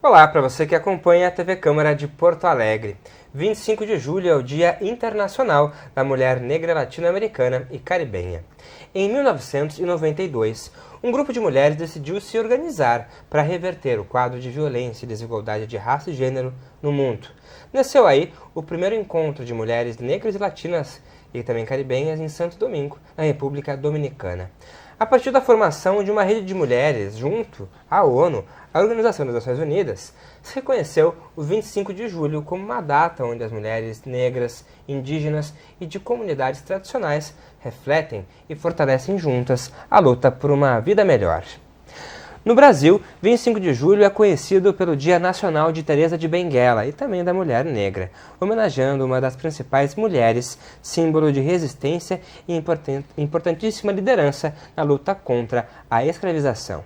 Olá para você que acompanha a TV Câmara de Porto Alegre. 25 de julho é o Dia Internacional da Mulher Negra Latino-Americana e Caribenha. Em 1992, um grupo de mulheres decidiu se organizar para reverter o quadro de violência e desigualdade de raça e gênero no mundo. Nasceu aí o primeiro encontro de mulheres negras e latinas e também caribenhas em Santo Domingo, na República Dominicana. A partir da formação de uma rede de mulheres junto à ONU, a Organização das Nações Unidas, se reconheceu o 25 de julho como uma data onde as mulheres negras, indígenas e de comunidades tradicionais refletem e fortalecem juntas a luta por uma vida melhor. No Brasil, 25 de julho é conhecido pelo Dia Nacional de Teresa de Benguela e também da Mulher Negra, homenageando uma das principais mulheres, símbolo de resistência e importantíssima liderança na luta contra a escravização.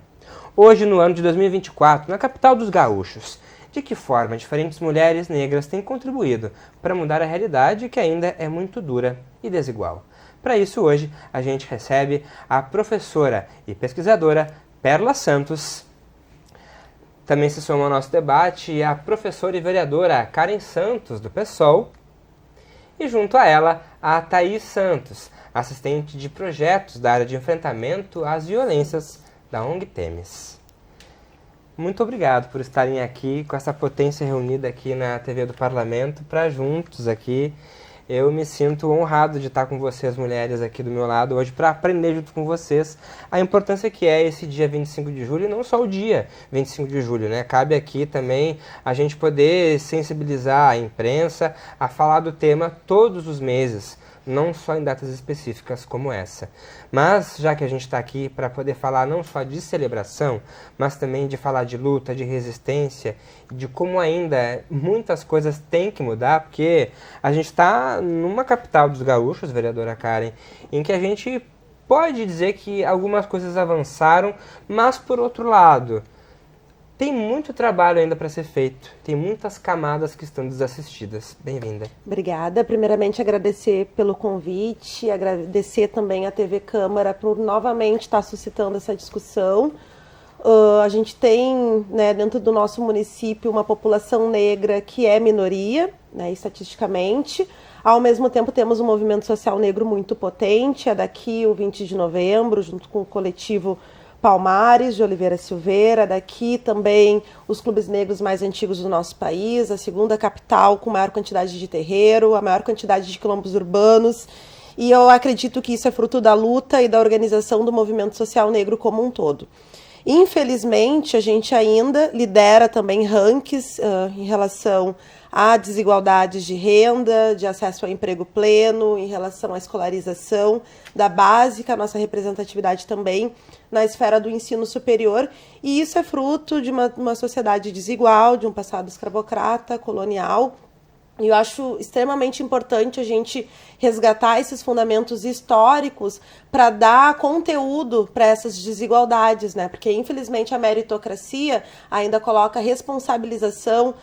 Hoje, no ano de 2024, na capital dos gaúchos, de que forma diferentes mulheres negras têm contribuído para mudar a realidade que ainda é muito dura e desigual. Para isso, hoje, a gente recebe a professora e pesquisadora Perla Santos. Também se soma ao nosso debate a professora e vereadora Karen Santos, do PSOL. E junto a ela, a Thaís Santos, assistente de projetos da área de enfrentamento às violências da ONG Temes. Muito obrigado por estarem aqui com essa potência reunida aqui na TV do Parlamento para juntos aqui. Eu me sinto honrado de estar com vocês, mulheres, aqui do meu lado hoje para aprender junto com vocês a importância que é esse dia 25 de julho, e não só o dia 25 de julho, né? Cabe aqui também a gente poder sensibilizar a imprensa a falar do tema todos os meses, não só em datas específicas como essa. Mas, já que a gente está aqui para poder falar não só de celebração, mas também de falar de luta, de resistência, de como ainda muitas coisas têm que mudar, porque a gente está numa capital dos gaúchos, vereadora Karen, em que a gente pode dizer que algumas coisas avançaram, mas por outro lado, tem muito trabalho ainda para ser feito. Tem muitas camadas que estão desassistidas. Bem-vinda. Obrigada. Primeiramente, agradecer pelo convite, agradecer também à TV Câmara por novamente estar suscitando essa discussão. A gente tem, né, dentro do nosso município, uma população negra que é minoria, né, estatisticamente. Ao mesmo tempo, temos um movimento social negro muito potente. É daqui o 20 de novembro, junto com o coletivo Palmares, de Oliveira Silveira, daqui também os clubes negros mais antigos do nosso país, a segunda capital com maior quantidade de terreiro, a maior quantidade de quilombos urbanos, e eu acredito que isso é fruto da luta e da organização do movimento social negro como um todo. Infelizmente, a gente ainda lidera também rankings em relação a desigualdades de renda, de acesso ao emprego pleno, em relação à escolarização da básica, a nossa representatividade também na esfera do ensino superior, e isso é fruto de uma sociedade desigual, de um passado escravocrata, colonial. E eu acho extremamente importante a gente resgatar esses fundamentos históricos para dar conteúdo para essas desigualdades, né? Porque, infelizmente, a meritocracia ainda coloca a responsabilização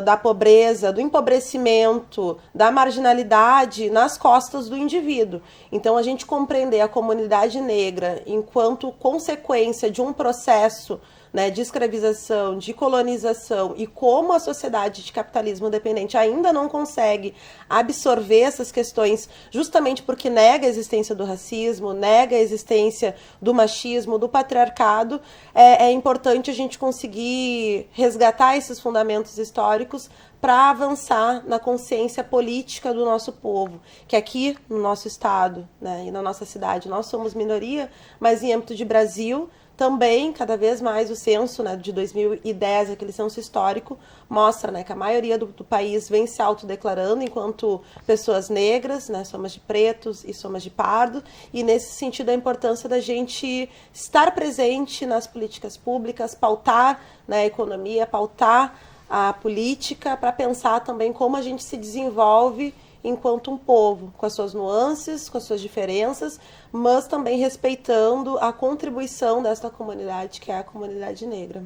da pobreza, do empobrecimento, da marginalidade nas costas do indivíduo. Então, a gente compreender a comunidade negra enquanto consequência de um processo, né, de escravização, de colonização, e como a sociedade de capitalismo dependente ainda não consegue absorver essas questões, justamente porque nega a existência do racismo, nega a existência do machismo, do patriarcado, é importante a gente conseguir resgatar esses fundamentos históricos para avançar na consciência política do nosso povo, que aqui no nosso estado, né, e na nossa cidade nós somos minoria, mas em âmbito de Brasil também, cada vez mais, o censo, né, de 2010, aquele censo histórico, mostra, né, que a maioria do país vem se autodeclarando enquanto pessoas negras, né, somas de pretos e somas de pardo, e nesse sentido a importância da gente estar presente nas políticas públicas, pautar, né, a economia, pautar a política, para pensar também como a gente se desenvolve enquanto um povo, com as suas nuances, com as suas diferenças, mas também respeitando a contribuição desta comunidade, que é a comunidade negra.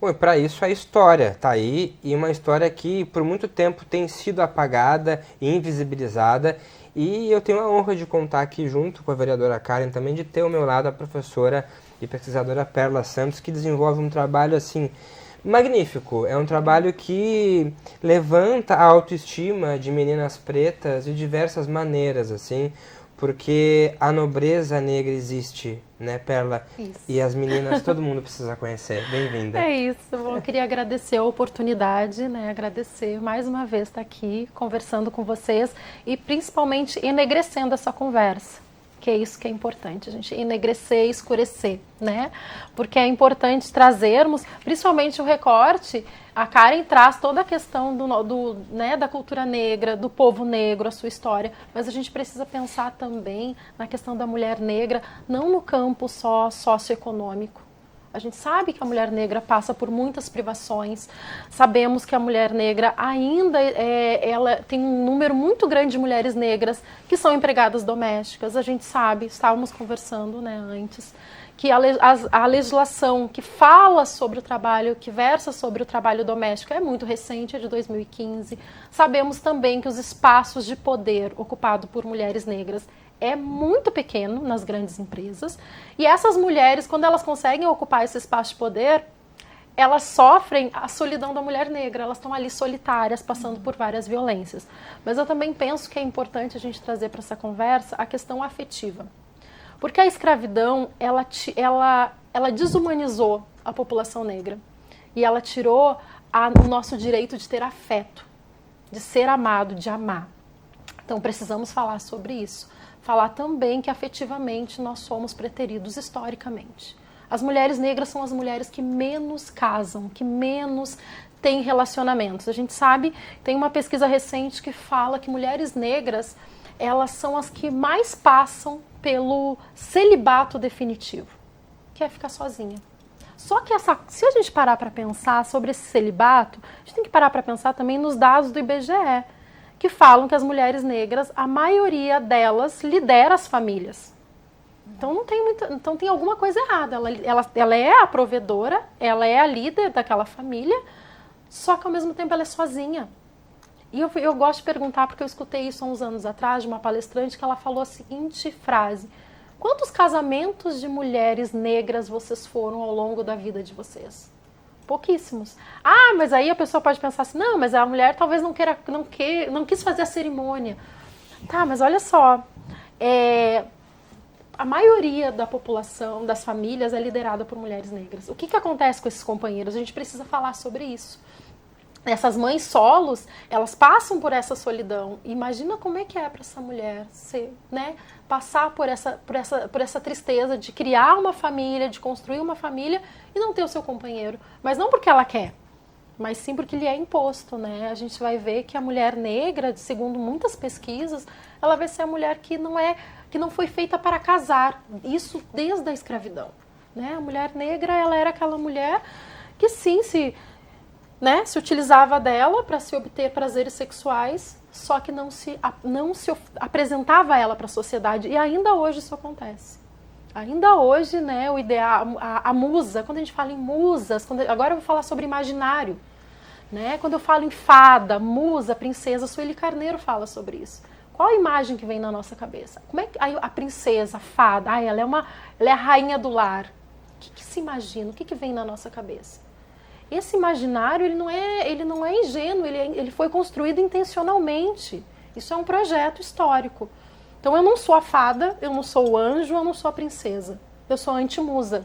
Bom, para isso a história está aí, e uma história que por muito tempo tem sido apagada e invisibilizada, e eu tenho a honra de contar aqui junto com a vereadora Karen também, de ter ao meu lado a professora e pesquisadora Perla Santos, que desenvolve um trabalho assim magnífico. É um trabalho que levanta a autoestima de meninas pretas de diversas maneiras, assim, porque a nobreza negra existe, né, Perla? Isso. E as meninas, todo mundo precisa conhecer. Bem-vinda. É isso, eu queria agradecer a oportunidade, né? Agradecer mais uma vez estar aqui conversando com vocês e principalmente enegrecendo essa conversa. Que é isso que é importante, a gente enegrecer e escurecer, né? Porque é importante trazermos, principalmente o recorte, a Karen traz toda a questão né, da cultura negra, do povo negro, a sua história, mas a gente precisa pensar também na questão da mulher negra, não no campo só socioeconômico. A gente sabe que a mulher negra passa por muitas privações, sabemos que a mulher negra ainda ela tem um número muito grande de mulheres negras que são empregadas domésticas. A gente sabe, estávamos conversando, né, antes, que a legislação que fala sobre o trabalho, que versa sobre o trabalho doméstico é muito recente, é de 2015. Sabemos também que os espaços de poder ocupados por mulheres negras é muito pequeno nas grandes empresas, e essas mulheres, quando elas conseguem ocupar esse espaço de poder, elas sofrem a solidão da mulher negra, elas estão ali solitárias, passando por várias violências. Mas eu também penso que é importante a gente trazer para essa conversa a questão afetiva, porque a escravidão, ela desumanizou a população negra, e ela tirou o nosso direito de ter afeto, de ser amado, de amar. Então precisamos falar sobre isso. Falar também que afetivamente nós somos preteridos historicamente. As mulheres negras são as mulheres que menos casam, que menos têm relacionamentos. A gente sabe, tem uma pesquisa recente que fala que mulheres negras, elas são as que mais passam pelo celibato definitivo, que é ficar sozinha. Só que se a gente parar para pensar sobre esse celibato, a gente tem que parar para pensar também nos dados do IBGE, que falam que as mulheres negras, a maioria delas lidera as famílias. Então então tem alguma coisa errada. Ela é a provedora, ela é a líder daquela família, só que ao mesmo tempo ela é sozinha. E eu gosto de perguntar, porque eu escutei isso há uns anos atrás, de uma palestrante, que ela falou a seguinte frase: quantos casamentos de mulheres negras vocês foram ao longo da vida de vocês? Pouquíssimos. Ah, mas aí a pessoa pode pensar assim, não, mas a mulher talvez não quis fazer a cerimônia. Tá, mas olha só, a maioria da população, das famílias, é liderada por mulheres negras. O que acontece com esses companheiros? A gente precisa falar sobre isso. Essas mães solos, elas passam por essa solidão. Imagina como é que é para essa mulher passar por essa tristeza de criar uma família, de construir uma família e não ter o seu companheiro. Mas não porque ela quer, mas sim porque lhe é imposto, né? A gente vai ver que a mulher negra, segundo muitas pesquisas, ela vai ser a mulher que não foi feita para casar. Isso desde a escravidão, né? A mulher negra, ela era aquela mulher que sim, se utilizava dela para se obter prazeres sexuais, só que não se apresentava ela para a sociedade. E ainda hoje isso acontece. Ainda hoje, né, o ideal, a musa, quando a gente fala em musas, agora eu vou falar sobre imaginário, né? Quando eu falo em fada, musa, princesa, Sueli Carneiro fala sobre isso. Qual a imagem que vem na nossa cabeça? Como é que a princesa, a fada, ela é a rainha do lar. O que se imagina? O que vem na nossa cabeça? Esse imaginário, ele não é ingênuo, ele foi construído intencionalmente. Isso é um projeto histórico. Então eu não sou a fada, eu não sou o anjo, eu não sou a princesa. Eu sou a antimusa.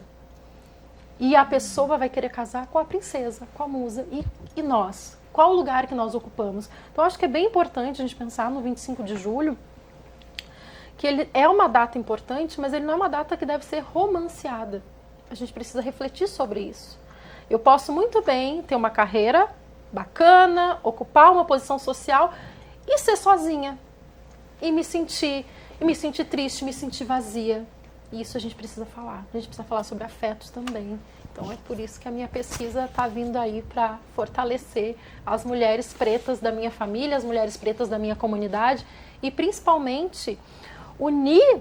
E a pessoa vai querer casar com a princesa, com a musa. E nós? Qual o lugar que nós ocupamos? Então eu acho que é bem importante a gente pensar no 25 de julho, que ele é uma data importante, mas ele não é uma data que deve ser romanceada. A gente precisa refletir sobre isso. Eu posso muito bem ter uma carreira bacana, ocupar uma posição social e ser sozinha. E me sentir triste, me sentir vazia. E isso a gente precisa falar. A gente precisa falar sobre afetos também. Então é por isso que a minha pesquisa está vindo aí para fortalecer as mulheres pretas da minha família, as mulheres pretas da minha comunidade e principalmente unir,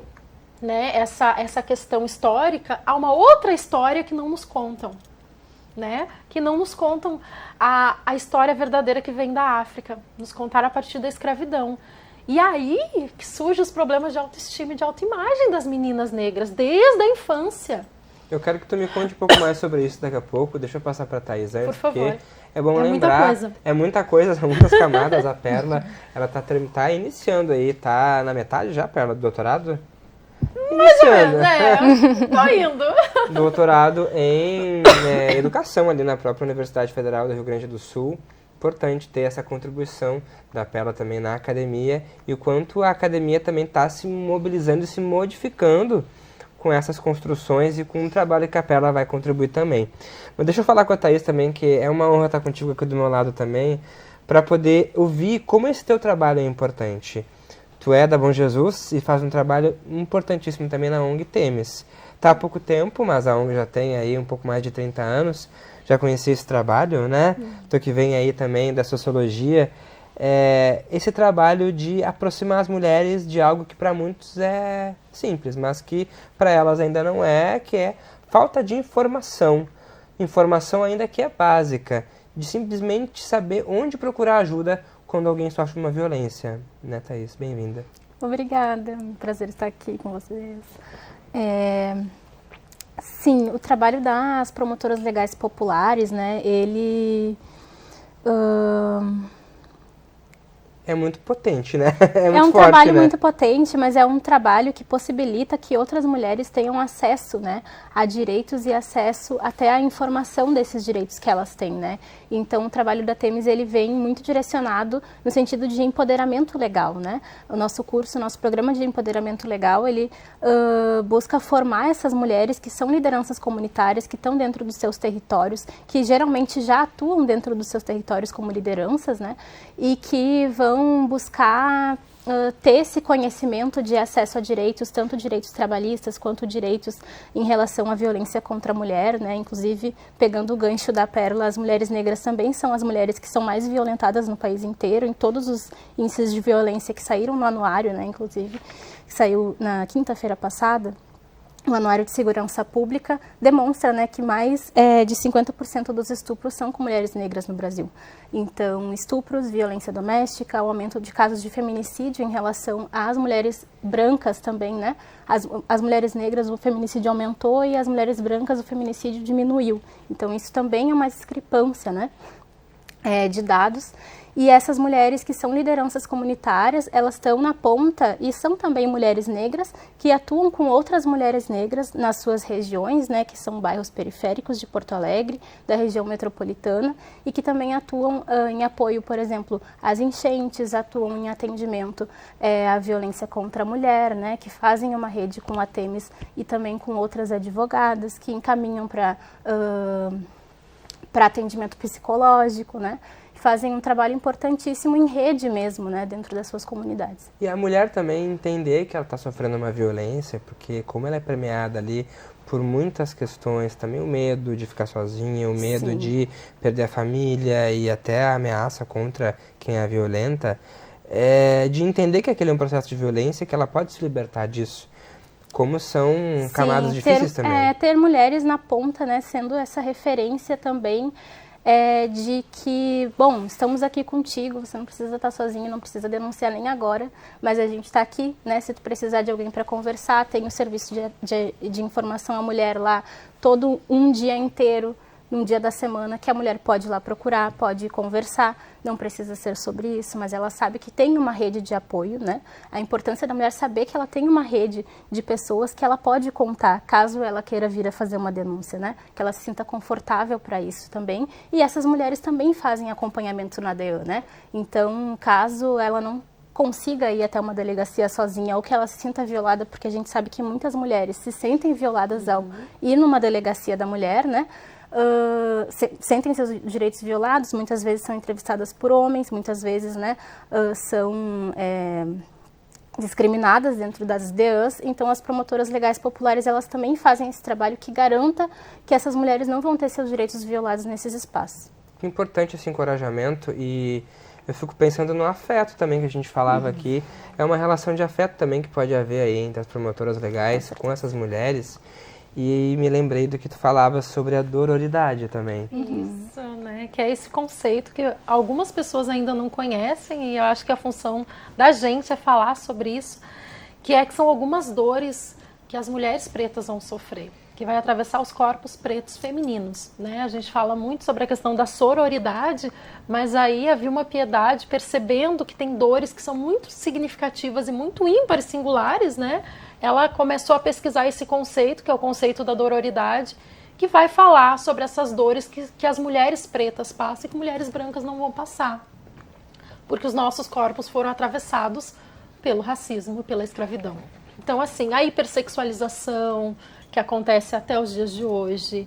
né, essa questão histórica a uma outra história que não nos contam. Né? Que não nos contam a história verdadeira que vem da África, nos contaram a partir da escravidão. E aí que surgem os problemas de autoestima e de autoimagem das meninas negras, desde a infância. Eu quero que tu me conte um pouco mais sobre isso daqui a pouco. Deixa eu passar para a Thaís antes, Por favor. porque é bom É muita lembrar. coisa. É muita coisa, são muitas camadas. A Perla, ela tá iniciando aí, tá na metade já, Perla, do doutorado? Iniciando. Tô indo. Doutorado em educação ali na própria Universidade Federal do Rio Grande do Sul. Importante ter essa contribuição da Perla também na academia e o quanto a academia também está se mobilizando e se modificando com essas construções e com o trabalho que a Perla vai contribuir também. Mas deixa eu falar com a Thaís também, que é uma honra estar contigo aqui do meu lado também, para poder ouvir como esse teu trabalho é importante. Tu é da Bom Jesus e faz um trabalho importantíssimo também na ONG Temis. Tá há pouco tempo, mas a ONG já tem aí um pouco mais de 30 anos. Já conheci esse trabalho, né? Tu que vem aí também da sociologia. Esse trabalho de aproximar as mulheres de algo que para muitos é simples, mas que para elas ainda não é, que é falta de informação. Informação ainda que é básica, de simplesmente saber onde procurar ajuda quando alguém sofre uma violência. Né, Thaís? Bem-vinda. Obrigada, é um prazer estar aqui com vocês. Sim, o trabalho das promotoras legais populares, né, ele... É muito potente, né? É muito um forte, trabalho né? muito potente, mas é um trabalho que possibilita que outras mulheres tenham acesso, né, a direitos e acesso até à informação desses direitos que elas têm, né? Então, o trabalho da Temis, ele vem muito direcionado no sentido de empoderamento legal, né? O nosso curso, o nosso programa de empoderamento legal, ele busca formar essas mulheres que são lideranças comunitárias, que estão dentro dos seus territórios, que geralmente já atuam dentro dos seus territórios como lideranças, né? E que vão buscar ter esse conhecimento de acesso a direitos, tanto direitos trabalhistas quanto direitos em relação à violência contra a mulher, né? Inclusive, pegando o gancho da Pérola, as mulheres negras também são as mulheres que são mais violentadas no país inteiro, em todos os índices de violência que saíram no anuário, né? Inclusive, que saiu na quinta-feira passada. O Anuário de Segurança Pública demonstra, né, que mais de 50% dos estupros são com mulheres negras no Brasil. Então, estupros, violência doméstica, o aumento de casos de feminicídio em relação às mulheres brancas também, né? As mulheres negras, o feminicídio aumentou e as mulheres brancas, o feminicídio diminuiu. Então, isso também é uma discrepância, né, de dados. E essas mulheres que são lideranças comunitárias, elas estão na ponta e são também mulheres negras que atuam com outras mulheres negras nas suas regiões, né, que são bairros periféricos de Porto Alegre, da região metropolitana, e que também atuam em apoio, por exemplo, às enchentes, atuam em atendimento à violência contra a mulher, né, que fazem uma rede com a Temis e também com outras advogadas que encaminham para atendimento psicológico, né? Fazem um trabalho importantíssimo em rede mesmo, né, dentro das suas comunidades. E a mulher também entender que ela está sofrendo uma violência, porque como ela é permeada ali por muitas questões, também o medo de ficar sozinha, o medo Sim. de perder a família e até a ameaça contra quem a violenta, de entender que aquele é um processo de violência e que ela pode se libertar disso. Como são camadas difíceis também. Ter mulheres na ponta, né, sendo essa referência também de que, bom, estamos aqui contigo, você não precisa estar sozinho, não precisa denunciar nem agora, mas a gente está aqui, né, se tu precisar de alguém para conversar, tem o serviço de informação à mulher lá, todo um dia inteiro, num dia da semana, que a mulher pode ir lá procurar, pode conversar, não precisa ser sobre isso, mas ela sabe que tem uma rede de apoio, né? A importância da mulher saber que ela tem uma rede de pessoas que ela pode contar, caso ela queira vir a fazer uma denúncia, né? Que ela se sinta confortável para isso também. E essas mulheres também fazem acompanhamento na DEAN, né? Então, caso ela não consiga ir até uma delegacia sozinha ou que ela se sinta violada, porque a gente sabe que muitas mulheres se sentem violadas ao ir numa delegacia da mulher, né? Sentem seus direitos violados, muitas vezes são entrevistadas por homens, muitas vezes, né, são discriminadas dentro das DEAs, então as promotoras legais populares, elas também fazem esse trabalho que garanta que essas mulheres não vão ter seus direitos violados nesses espaços. Que importante esse encorajamento e eu fico pensando no afeto também que a gente falava aqui, é uma relação de afeto também que pode haver aí entre as promotoras legais com essas mulheres. E me lembrei do que tu falava sobre a dororidade também. Isso, né? Que é esse conceito que algumas pessoas ainda não conhecem e eu acho que a função da gente é falar sobre isso, que são algumas dores que as mulheres pretas vão sofrer. que vai atravessar os corpos pretos femininos, né? A gente fala muito sobre a questão da sororidade, mas aí a Vilma Piedade, percebendo que tem dores que são muito significativas e muito ímpares, singulares, né? Ela começou a pesquisar esse conceito, que é o conceito da dororidade, que vai falar sobre essas dores que as mulheres pretas passam e que mulheres brancas não vão passar, porque os nossos corpos foram atravessados pelo racismo, pela escravidão. Então, assim, a hipersexualização que acontece até os dias de hoje,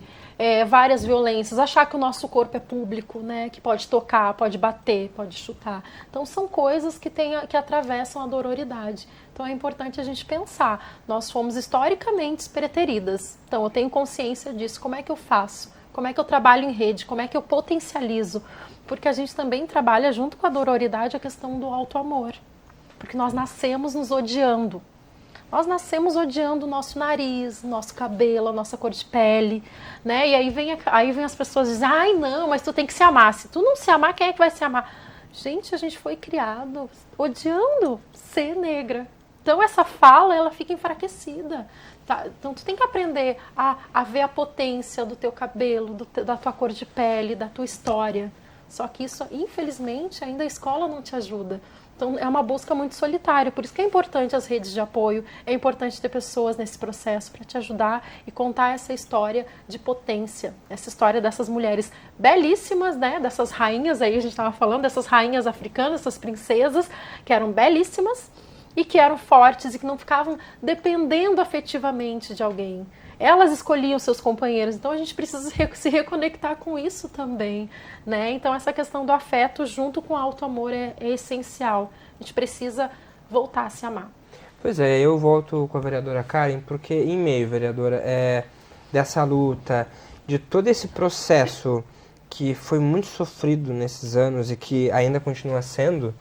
várias violências, achar que o nosso corpo é público, né, que pode tocar, pode bater, pode chutar. Então, são coisas que atravessam a dororidade. Então, é importante a gente pensar. Nós fomos historicamente preteridas. Então, eu tenho consciência disso. Como é que eu faço? Como é que eu trabalho em rede? Como é que eu potencializo? Porque a gente também trabalha, junto com a dororidade, a questão do auto-amor. Porque nós nascemos nos odiando. Nós nascemos odiando o nosso nariz, o nosso cabelo, a nossa cor de pele, né? E aí vem as pessoas dizem, ai não, mas tu tem que se amar. Se tu não se amar, quem é que vai se amar? Gente, a gente foi criado odiando ser negra. Então essa fala, ela fica enfraquecida. Tá? Então tu tem que aprender a ver a potência do teu cabelo, da tua cor de pele, da tua história. Só que isso, infelizmente, ainda a escola não te ajuda. Então, é uma busca muito solitária. Por isso que é importante as redes de apoio, é importante ter pessoas nesse processo para te ajudar e contar essa história de potência, essa história dessas mulheres belíssimas, né? Dessas rainhas aí, a gente estava falando, dessas rainhas africanas, essas princesas, que eram belíssimas e que eram fortes e que não ficavam dependendo afetivamente de alguém. Elas escolhiam seus companheiros, então a gente precisa se reconectar com isso também, né? Então essa questão do afeto junto com o auto-amor é essencial. A gente precisa voltar a se amar. Pois é, eu volto com a vereadora Karen, porque em meio, vereadora, dessa luta, de todo esse processo que foi muito sofrido nesses anos e que ainda continua sendo,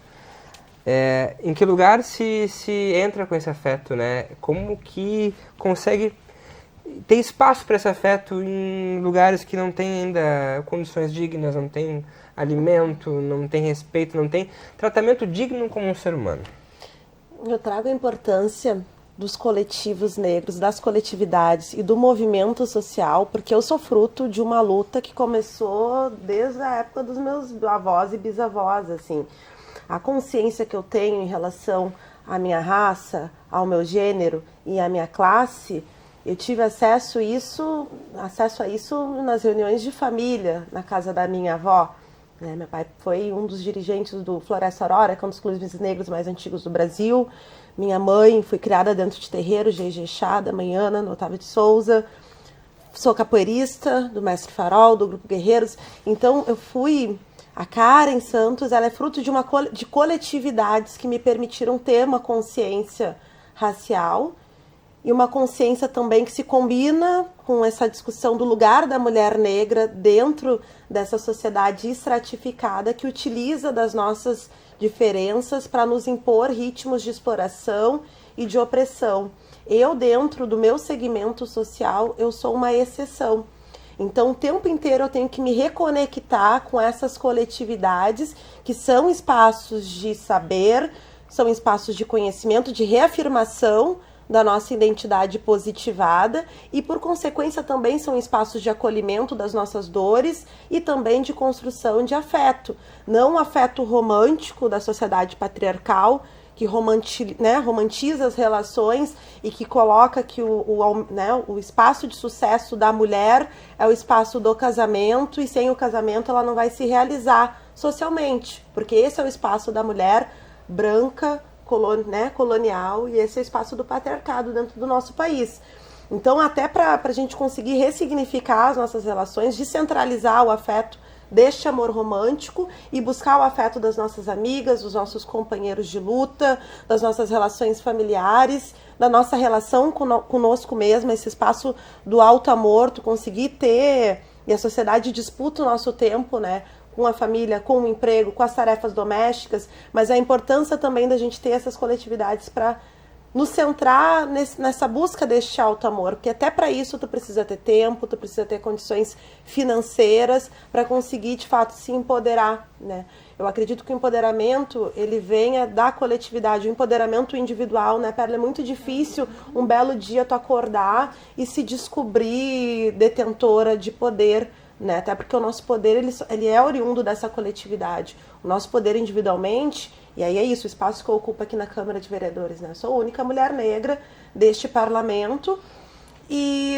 em que lugar se entra com esse afeto, né? Como que consegue ter espaço para esse afeto em lugares que não tem ainda condições dignas, não tem alimento, não tem respeito, não tem tratamento digno como um ser humano? Eu trago a importância dos coletivos negros, das coletividades e do movimento social, porque eu sou fruto de uma luta que começou desde a época dos meus avós e bisavós, assim. A consciência que eu tenho em relação à minha raça, ao meu gênero e à minha classe, eu tive acesso a isso nas reuniões de família, na casa da minha avó. Meu pai foi um dos dirigentes do Floresta Aurora, que é um dos clubes negros mais antigos do Brasil. Minha mãe foi criada dentro de terreiros de Ijexá, da Manhana, no Otávio de Souza. Sou capoeirista do Mestre Farol, do Grupo Guerreiros. Então, a Karen Santos, ela é fruto de coletividades que me permitiram ter uma consciência racial e uma consciência também que se combina com essa discussão do lugar da mulher negra dentro dessa sociedade estratificada que utiliza das nossas diferenças para nos impor ritmos de exploração e de opressão. Eu, dentro do meu segmento social, eu sou uma exceção. Então, o tempo inteiro eu tenho que me reconectar com essas coletividades que são espaços de saber, são espaços de conhecimento, de reafirmação da nossa identidade positivada e, por consequência, também são espaços de acolhimento das nossas dores e também de construção de afeto. Não o afeto romântico da sociedade patriarcal, que romantiza as relações e que coloca que o espaço de sucesso da mulher é o espaço do casamento e sem o casamento ela não vai se realizar socialmente, porque esse é o espaço da mulher branca, colonial, e esse é o espaço do patriarcado dentro do nosso país. Então, até para a gente conseguir ressignificar as nossas relações, descentralizar o afeto deste amor romântico e buscar o afeto das nossas amigas, dos nossos companheiros de luta, das nossas relações familiares, da nossa relação conosco mesma, esse espaço do alto amor, tu conseguir ter, e a sociedade disputa o nosso tempo, né? Com a família, com o emprego, com as tarefas domésticas, mas a importância também da gente ter essas coletividades para nos centrar nessa busca deste alto amor, porque até para isso tu precisa ter tempo, tu precisa ter condições financeiras para conseguir de fato se empoderar, né? Eu acredito que o empoderamento ele venha da coletividade, o empoderamento individual, né, Perla? É muito difícil um belo dia tu acordar e se descobrir detentora de poder, né? Até porque o nosso poder ele é oriundo dessa coletividade. O nosso poder individualmente, e aí é isso, o espaço que eu ocupo aqui na Câmara de Vereadores, né? Eu sou a única mulher negra deste parlamento e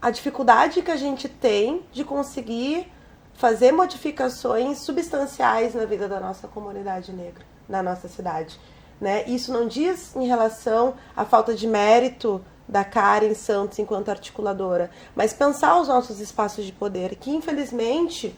a dificuldade que a gente tem de conseguir fazer modificações substanciais na vida da nossa comunidade negra, na nossa cidade, né? Isso não diz em relação à falta de mérito da Karen Santos enquanto articuladora, mas pensar os nossos espaços de poder, que infelizmente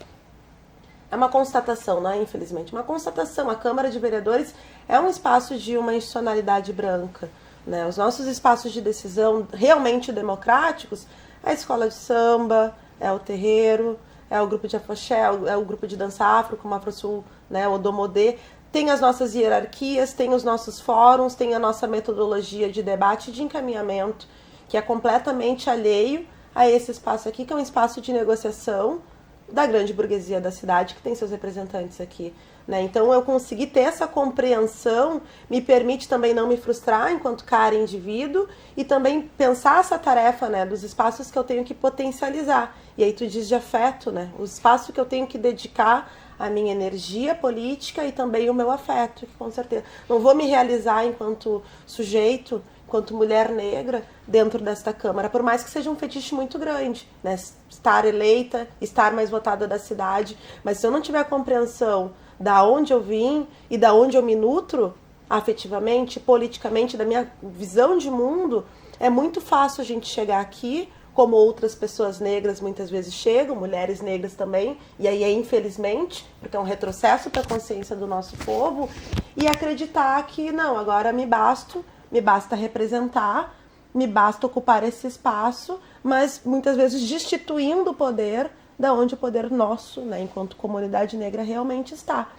é uma constatação, não é infelizmente, uma constatação. A Câmara de Vereadores é um espaço de uma institucionalidade branca, né? Os nossos espaços de decisão realmente democráticos é a escola de samba, é o terreiro, é o grupo de afoxé, é o grupo de dança afro, como a Afrosul, né, o Odomodê. Tem as nossas hierarquias, tem os nossos fóruns, tem a nossa metodologia de debate e de encaminhamento, que é completamente alheio a esse espaço aqui, que é um espaço de negociação da grande burguesia da cidade, que tem seus representantes aqui, né? Então, eu conseguir ter essa compreensão me permite também não me frustrar enquanto cara indivíduo e também pensar essa tarefa, né, dos espaços que eu tenho que potencializar. E aí tu diz de afeto, né? O espaço que eu tenho que dedicar a minha energia política e também o meu afeto, que com certeza não vou me realizar enquanto sujeito, enquanto mulher negra dentro desta Câmara, por mais que seja um fetiche muito grande, né? Estar eleita, estar mais votada da cidade, mas se eu não tiver a compreensão da onde eu vim e da onde eu me nutro afetivamente, politicamente, da minha visão de mundo, é muito fácil a gente chegar aqui, como outras pessoas negras muitas vezes chegam, mulheres negras também, e aí é infelizmente, porque é um retrocesso para a consciência do nosso povo, e acreditar que não, agora me basta representar, me basta ocupar esse espaço, mas muitas vezes destituindo o poder da onde o poder nosso, né, enquanto comunidade negra realmente está,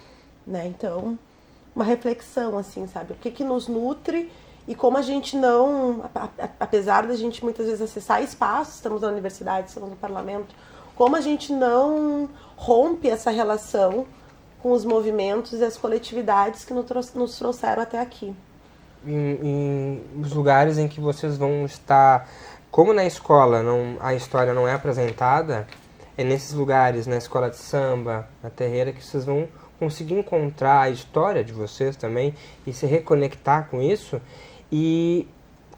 né? Então, uma reflexão assim, sabe? O que nos nutre e como a gente não, apesar da gente muitas vezes acessar espaços, estamos na universidade, estamos no parlamento, como a gente não rompe essa relação com os movimentos e as coletividades que nos trouxeram até aqui. Em os lugares em que vocês vão estar, como na escola a história não é apresentada, é nesses lugares, na escola de samba, na terreira, que vocês vão conseguir encontrar a história de vocês também e se reconectar com isso e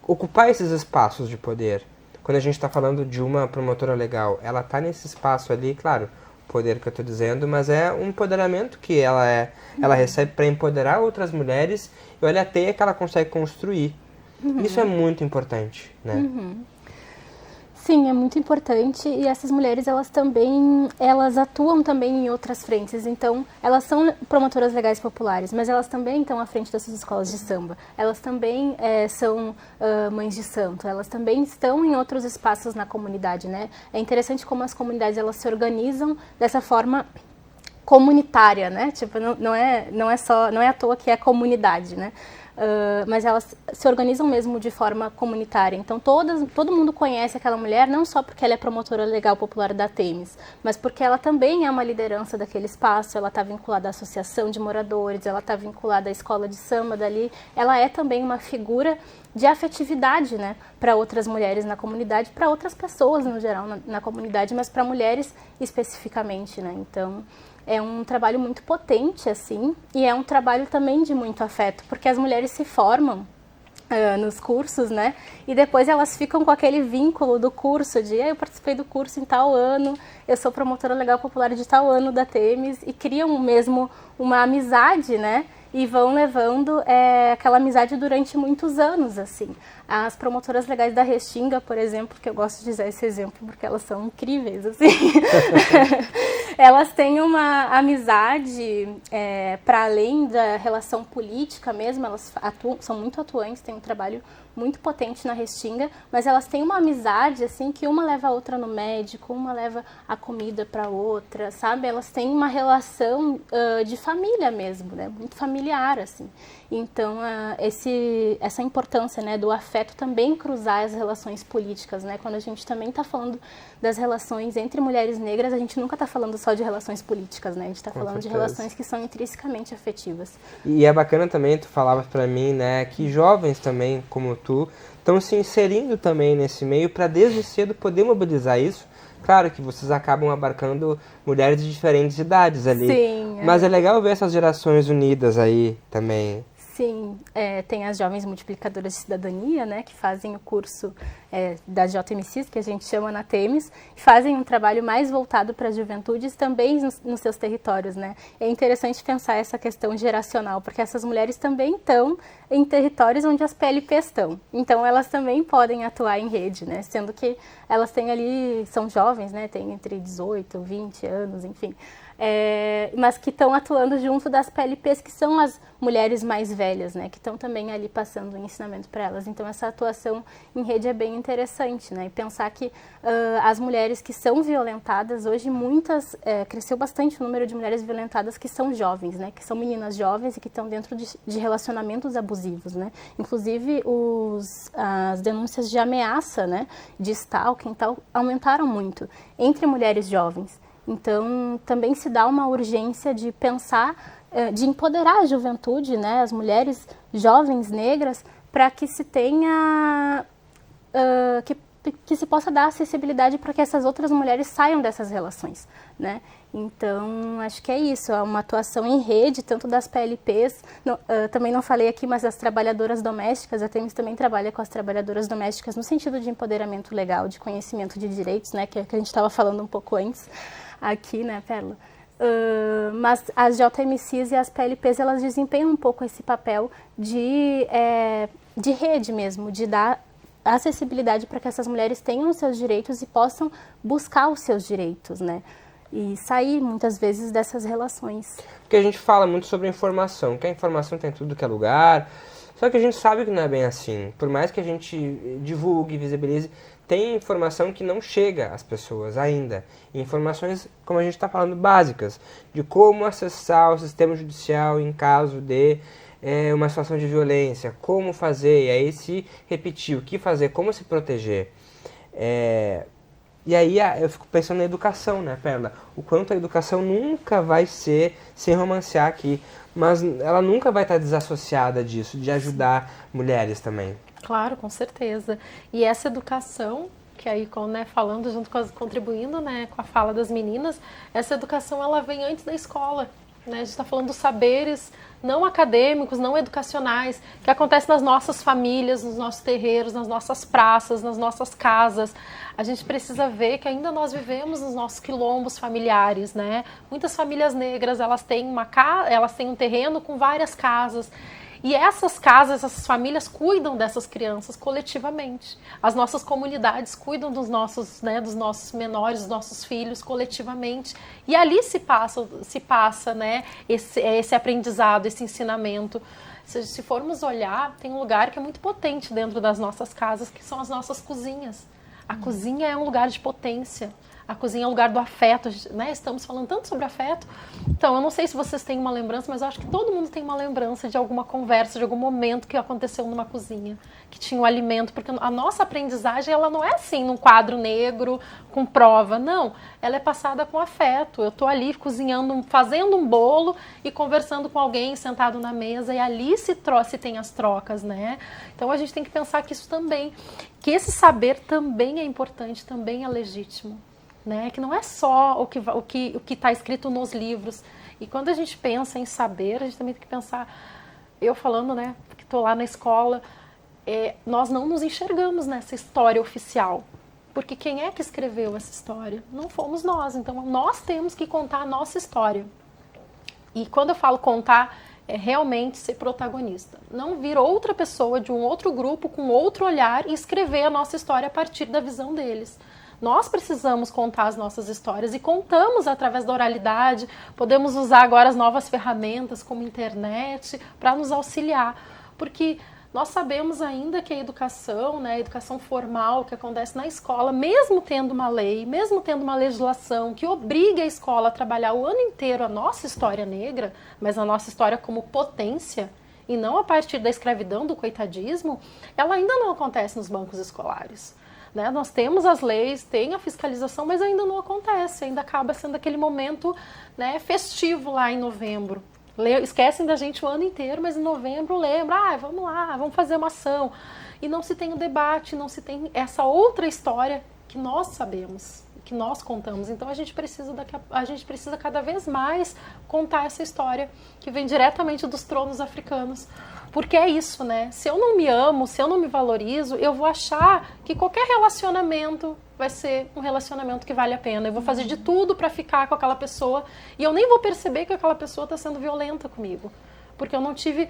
ocupar esses espaços de poder. Quando a gente está falando de uma promotora legal, ela está nesse espaço ali, claro, poder que eu estou dizendo, mas é um empoderamento que ela recebe para empoderar outras mulheres e olha a teia que ela consegue construir. Isso é muito importante, né? Sim, é muito importante e essas mulheres elas atuam também em outras frentes, então elas são promotoras legais populares, mas elas também estão à frente dessas escolas de samba, elas também são mães de santo, elas também estão em outros espaços na comunidade, né? É interessante como as comunidades elas se organizam dessa forma comunitária, né? Tipo, não é à toa que é comunidade, né? Mas elas se organizam mesmo de forma comunitária. Então, todo mundo conhece aquela mulher, não só porque ela é promotora legal popular da Temis, mas porque ela também é uma liderança daquele espaço, ela está vinculada à associação de moradores, ela está vinculada à escola de samba dali, ela é também uma figura de afetividade, né, para outras mulheres na comunidade, para outras pessoas no geral na comunidade, mas para mulheres especificamente, né? Então, é um trabalho muito potente, assim, e é um trabalho também de muito afeto, porque as mulheres se formam nos cursos, né, e depois elas ficam com aquele vínculo do curso, de eu participei do curso em tal ano, eu sou promotora legal popular de tal ano da Temis, e criam mesmo uma amizade, né, e vão levando aquela amizade durante muitos anos, assim. As promotoras legais da Restinga, por exemplo, que eu gosto de usar esse exemplo porque elas são incríveis, assim. Elas têm uma amizade para além da relação política mesmo, elas são muito atuantes, têm um trabalho muito potente na Restinga, mas elas têm uma amizade, assim, que uma leva a outra no médico, uma leva a comida para outra, sabe? Elas têm uma relação de família mesmo, né? Muito familiar, assim. Então, essa importância, né, do afeto também cruzar as relações políticas, né? Quando a gente também está falando das relações entre mulheres negras, a gente nunca está falando só de relações políticas, né? A gente está falando de relações que são intrinsecamente afetivas. E é bacana também, tu falavas para mim, né, que jovens também, como tu, estão se inserindo também nesse meio para desde cedo poder mobilizar isso. Claro que vocês acabam abarcando mulheres de diferentes idades ali. Sim. Mas é legal ver essas gerações unidas aí também. Sim, tem as jovens multiplicadoras de cidadania, né, que fazem o curso da JMCs, que a gente chama na Temis, fazem um trabalho mais voltado para as juventudes também nos seus territórios, né. É interessante pensar essa questão geracional, porque essas mulheres também estão em territórios onde as PLPs estão. Então, elas também podem atuar em rede, né, sendo que elas têm ali, são jovens, né, têm entre 18, 20 anos, enfim. Mas que estão atuando junto das PLPs, que são as mulheres mais velhas, né, que estão também ali passando o ensinamento para elas. Então, essa atuação em rede é bem interessante, né, e pensar que as mulheres que são violentadas, hoje cresceu bastante o número de mulheres violentadas que são jovens, né, que são meninas jovens e que estão dentro de relacionamentos abusivos, né, inclusive as denúncias de ameaça, né, de stalking e tal, aumentaram muito entre mulheres jovens. Então, também se dá uma urgência de pensar, de empoderar a juventude, né, as mulheres jovens negras, para que se tenha, que se possa dar acessibilidade para que essas outras mulheres saiam dessas relações, né. Então, acho que é isso, é uma atuação em rede, tanto das PLPs, também não falei aqui, mas as trabalhadoras domésticas, a Temis também trabalha com as trabalhadoras domésticas no sentido de empoderamento legal, de conhecimento de direitos, né, que a gente estava falando um pouco antes aqui, né, Perla? Mas as JMCs e as PLPs, elas desempenham um pouco esse papel de rede mesmo, de dar acessibilidade para que essas mulheres tenham os seus direitos e possam buscar os seus direitos, né? E sair, muitas vezes, dessas relações. Porque a gente fala muito sobre informação, que a informação tem tudo que é lugar, só que a gente sabe que não é bem assim. Por mais que a gente divulgue, visibilize, tem informação que não chega às pessoas ainda. Informações, como a gente está falando, básicas, de como acessar o sistema judicial em caso de uma situação de violência, como fazer, e aí se repetir, o que fazer, como se proteger. E aí eu fico pensando na educação, né, Perla? O quanto a educação nunca vai ser, sem romancear aqui, mas ela nunca vai estar desassociada disso, de ajudar mulheres também. Claro, com certeza. E essa educação, que aí, né, falando junto com contribuindo, né, com a fala das meninas, essa educação ela vem antes da escola. Né? A gente está falando dos saberes não acadêmicos, não educacionais, que acontecem nas nossas famílias, nos nossos terreiros, nas nossas praças, nas nossas casas. A gente precisa ver que ainda nós vivemos nos nossos quilombos familiares, né? Muitas famílias negras, elas têm um terreno com várias casas. E essas casas, essas famílias cuidam dessas crianças coletivamente. As nossas comunidades cuidam dos nossos menores, dos nossos filhos coletivamente. E ali se passa, né, esse aprendizado, esse ensinamento. Se formos olhar, tem um lugar que é muito potente dentro das nossas casas, que são as nossas cozinhas. A cozinha é um lugar de potência. A cozinha é um lugar do afeto, né? Estamos falando tanto sobre afeto. Então, eu não sei se vocês têm uma lembrança, mas eu acho que todo mundo tem uma lembrança de alguma conversa, de algum momento que aconteceu numa cozinha, que tinha um alimento, porque a nossa aprendizagem, ela não é assim, num quadro negro, com prova, não. Ela é passada com afeto. Eu estou ali cozinhando, fazendo um bolo e conversando com alguém sentado na mesa, e ali se tem as trocas, né? Então, a gente tem que pensar que isso também, que esse saber também é importante, também é legítimo. Né? Que não é só o que está escrito nos livros. E quando a gente pensa em saber, a gente também tem que pensar, eu falando, né, que estou lá na escola, nós não nos enxergamos nessa história oficial. Porque quem é que escreveu essa história? Não fomos nós. Então, nós temos que contar a nossa história. E quando eu falo contar, é realmente ser protagonista. Não vir outra pessoa de um outro grupo com outro olhar e escrever a nossa história a partir da visão deles. Nós precisamos contar as nossas histórias e contamos através da oralidade. Podemos usar agora as novas ferramentas como internet para nos auxiliar, porque nós sabemos ainda que a educação, né, a educação formal que acontece na escola, mesmo tendo uma lei, mesmo tendo uma legislação que obriga a escola a trabalhar o ano inteiro a nossa história negra, mas a nossa história como potência, e não a partir da escravidão, do coitadismo, ela ainda não acontece nos bancos escolares. Né? Nós temos as leis, tem a fiscalização, mas ainda não acontece, ainda acaba sendo aquele momento, né, festivo lá em novembro. Esquecem da gente o ano inteiro, mas em novembro lembra, vamos lá, vamos fazer uma ação. E não se tem o debate, não se tem essa outra história que nós sabemos, que nós contamos. Então a gente precisa cada vez mais contar essa história que vem diretamente dos tronos africanos. Porque é isso, né? Se eu não me amo, se eu não me valorizo, eu vou achar que qualquer relacionamento vai ser um relacionamento que vale a pena. Eu vou fazer de tudo para ficar com aquela pessoa e eu nem vou perceber que aquela pessoa está sendo violenta comigo. Porque eu não tive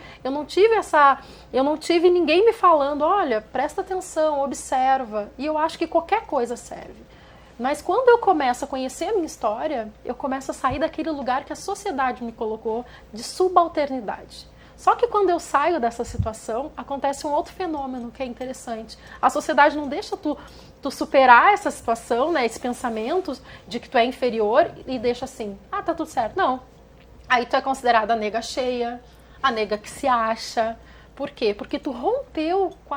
ninguém me falando, olha, presta atenção, observa. E eu acho que qualquer coisa serve. Mas quando eu começo a conhecer a minha história, eu começo a sair daquele lugar que a sociedade me colocou de subalternidade. Só que quando eu saio dessa situação, acontece um outro fenômeno que é interessante. A sociedade não deixa tu superar essa situação, né, esses pensamentos de que tu é inferior e deixa assim, tá tudo certo. Não. Aí tu é considerada a nega cheia, a nega que se acha. Por quê? Porque tu rompeu com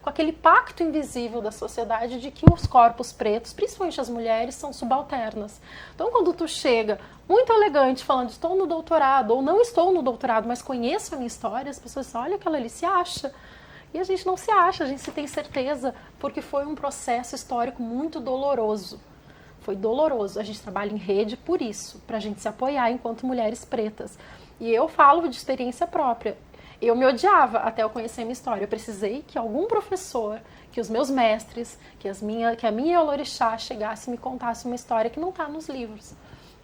aquele pacto invisível da sociedade de que os corpos pretos, principalmente as mulheres, são subalternas. Então, quando tu chega muito elegante, falando estou no doutorado, ou não estou no doutorado, mas conheço a minha história, as pessoas dizem, olha, aquela ali se acha. E a gente não se acha, a gente se tem certeza, porque foi um processo histórico muito doloroso. Foi doloroso. A gente trabalha em rede por isso, para a gente se apoiar enquanto mulheres pretas. E eu falo de experiência própria. Eu me odiava até eu conhecer a minha história. Eu precisei que algum professor, que os meus mestres, que a minha Olorixá chegasse e me contasse uma história que não está nos livros.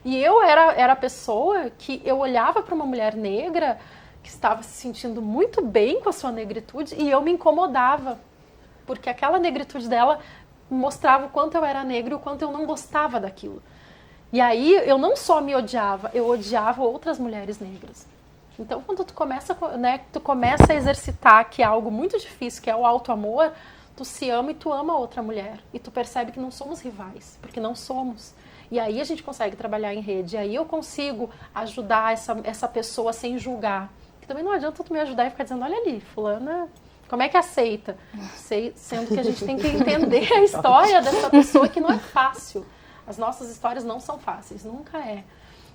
E eu era a pessoa que eu olhava para uma mulher negra que estava se sentindo muito bem com a sua negritude e eu me incomodava, porque aquela negritude dela mostrava o quanto eu era negra e o quanto eu não gostava daquilo. E aí eu não só me odiava, eu odiava outras mulheres negras. Então, quando tu começa a exercitar que é algo muito difícil, que é o auto-amor, tu se ama e tu ama outra mulher. E tu percebe que não somos rivais, porque não somos. E aí a gente consegue trabalhar em rede. E aí eu consigo ajudar essa pessoa sem julgar. Que também não adianta tu me ajudar e ficar dizendo, olha ali, fulana, como é que aceita? Sendo que a gente tem que entender a história dessa pessoa, que não é fácil. As nossas histórias não são fáceis, nunca é.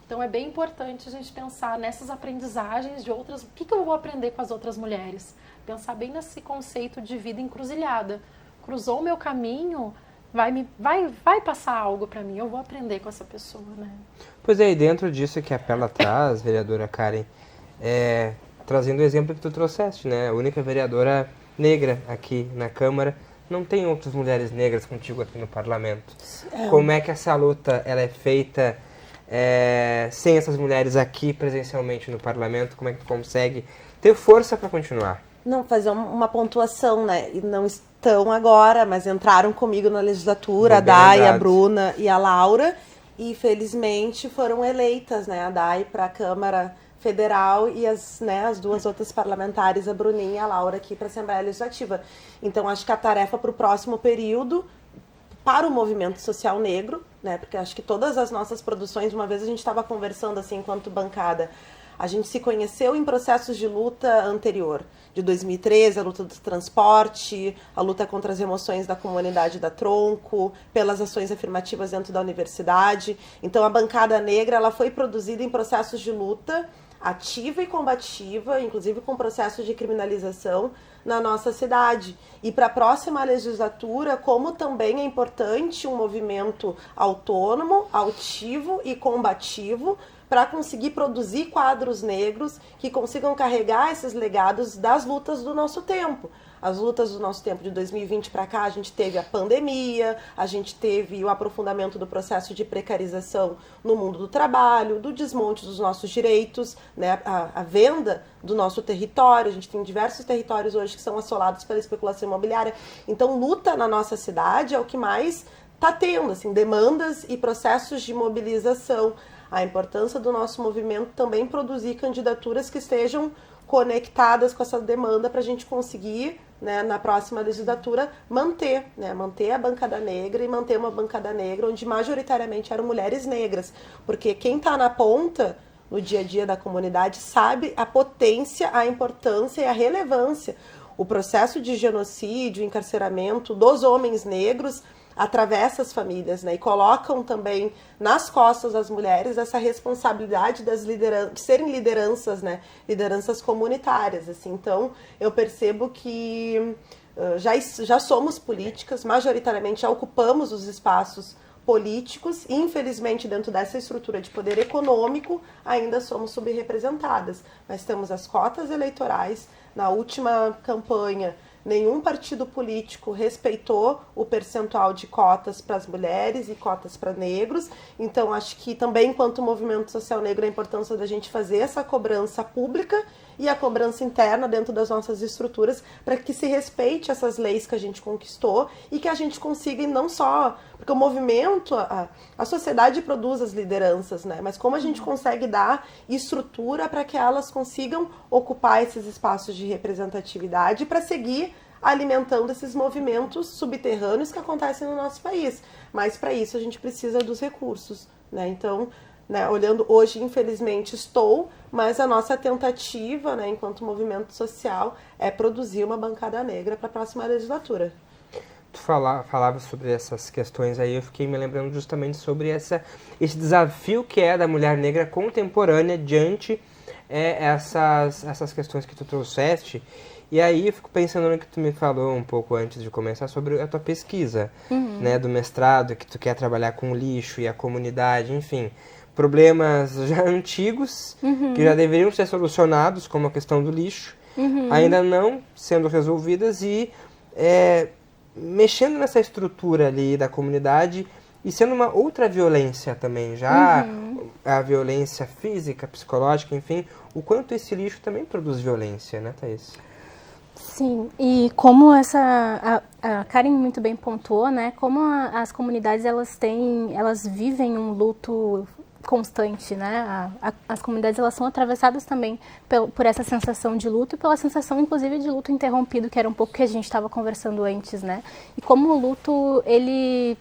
Então é bem importante a gente pensar nessas aprendizagens de outras, o que eu vou aprender com as outras mulheres? Pensar bem nesse conceito de vida encruzilhada. Cruzou o meu caminho, vai passar algo para mim, eu vou aprender com essa pessoa, né? Pois é, e dentro disso que a Pela traz, vereadora Karen, trazendo o exemplo que tu trouxeste, né? A única vereadora negra aqui na Câmara, não tem outras mulheres negras contigo aqui no parlamento. Como é que essa luta ela é feita sem essas mulheres aqui presencialmente no parlamento? Como é que tu consegue ter força para continuar? Não, fazer uma pontuação, né? E não estão agora, mas entraram comigo na legislatura, a Day, a Bruna e a Laura, e felizmente foram eleitas, né? A Day para a Câmara Federal e as duas outras parlamentares, a Bruninha e a Laura, aqui para a Assembleia Legislativa. Então, acho que a tarefa para o próximo período, para o movimento social negro, né? Porque acho que todas as nossas produções, uma vez a gente estava conversando assim enquanto bancada, a gente se conheceu em processos de luta anterior, de 2013, a luta do transporte, a luta contra as emoções da comunidade da Tronco, pelas ações afirmativas dentro da universidade. Então, a bancada negra ela foi produzida em processos de luta ativa e combativa, inclusive com processos de criminalização na nossa cidade. E para a próxima legislatura, como também é importante um movimento autônomo, altivo e combativo, para conseguir produzir quadros negros que consigam carregar esses legados das lutas do nosso tempo. As lutas do nosso tempo, de 2020 para cá, a gente teve a pandemia, a gente teve o aprofundamento do processo de precarização no mundo do trabalho, do desmonte dos nossos direitos, né, a venda do nosso território. A gente tem diversos territórios hoje que são assolados pela especulação imobiliária. Então, luta na nossa cidade é o que mais está tendo, assim, demandas e processos de mobilização. A importância do nosso movimento também produzir candidaturas que estejam conectadas com essa demanda para a gente conseguir, né, na próxima legislatura, manter a bancada negra e manter uma bancada negra onde majoritariamente eram mulheres negras. Porque quem está na ponta, no dia a dia da comunidade, sabe a potência, a importância e a relevância. O processo de genocídio, encarceramento dos homens negros atravessa as famílias, né, e colocam também nas costas das mulheres essa responsabilidade de serem lideranças, né, lideranças comunitárias, assim. Então, eu percebo que já somos políticas, majoritariamente já ocupamos os espaços políticos e, infelizmente, dentro dessa estrutura de poder econômico, ainda somos subrepresentadas. Mas temos as cotas eleitorais. Na última campanha, nenhum partido político respeitou o percentual de cotas para as mulheres e cotas para negros. Então, acho que também, enquanto movimento social negro, a importância da gente fazer essa cobrança pública e a cobrança interna dentro das nossas estruturas para que se respeite essas leis que a gente conquistou e que a gente consiga, não só... Porque o movimento, a sociedade produz as lideranças, né? Mas como a gente consegue dar estrutura para que elas consigam ocupar esses espaços de representatividade para seguir alimentando esses movimentos subterrâneos que acontecem no nosso país. Mas para isso a gente precisa dos recursos, né? Então, né, olhando hoje, infelizmente, mas a nossa tentativa, né, enquanto movimento social, é produzir uma bancada negra para a próxima legislatura. Tu falava sobre essas questões aí, eu fiquei me lembrando justamente sobre esse desafio que é da mulher negra contemporânea diante essas questões que tu trouxeste. E aí eu fico pensando no que tu me falou um pouco antes de começar sobre a tua pesquisa, né, do mestrado, que tu quer trabalhar com o lixo e a comunidade, enfim, problemas já antigos, que já deveriam ser solucionados, como a questão do lixo, ainda não sendo resolvidas e mexendo nessa estrutura ali da comunidade e sendo uma outra violência também, já a violência física, psicológica, enfim, o quanto esse lixo também produz violência, né, Thaís? Sim, e como a Karen muito bem pontuou, né, como as comunidades elas vivem um luto constante, né, as comunidades elas são atravessadas também por essa sensação de luto e pela sensação inclusive de luto interrompido, que era um pouco que a gente estava conversando antes, né, e como o luto ele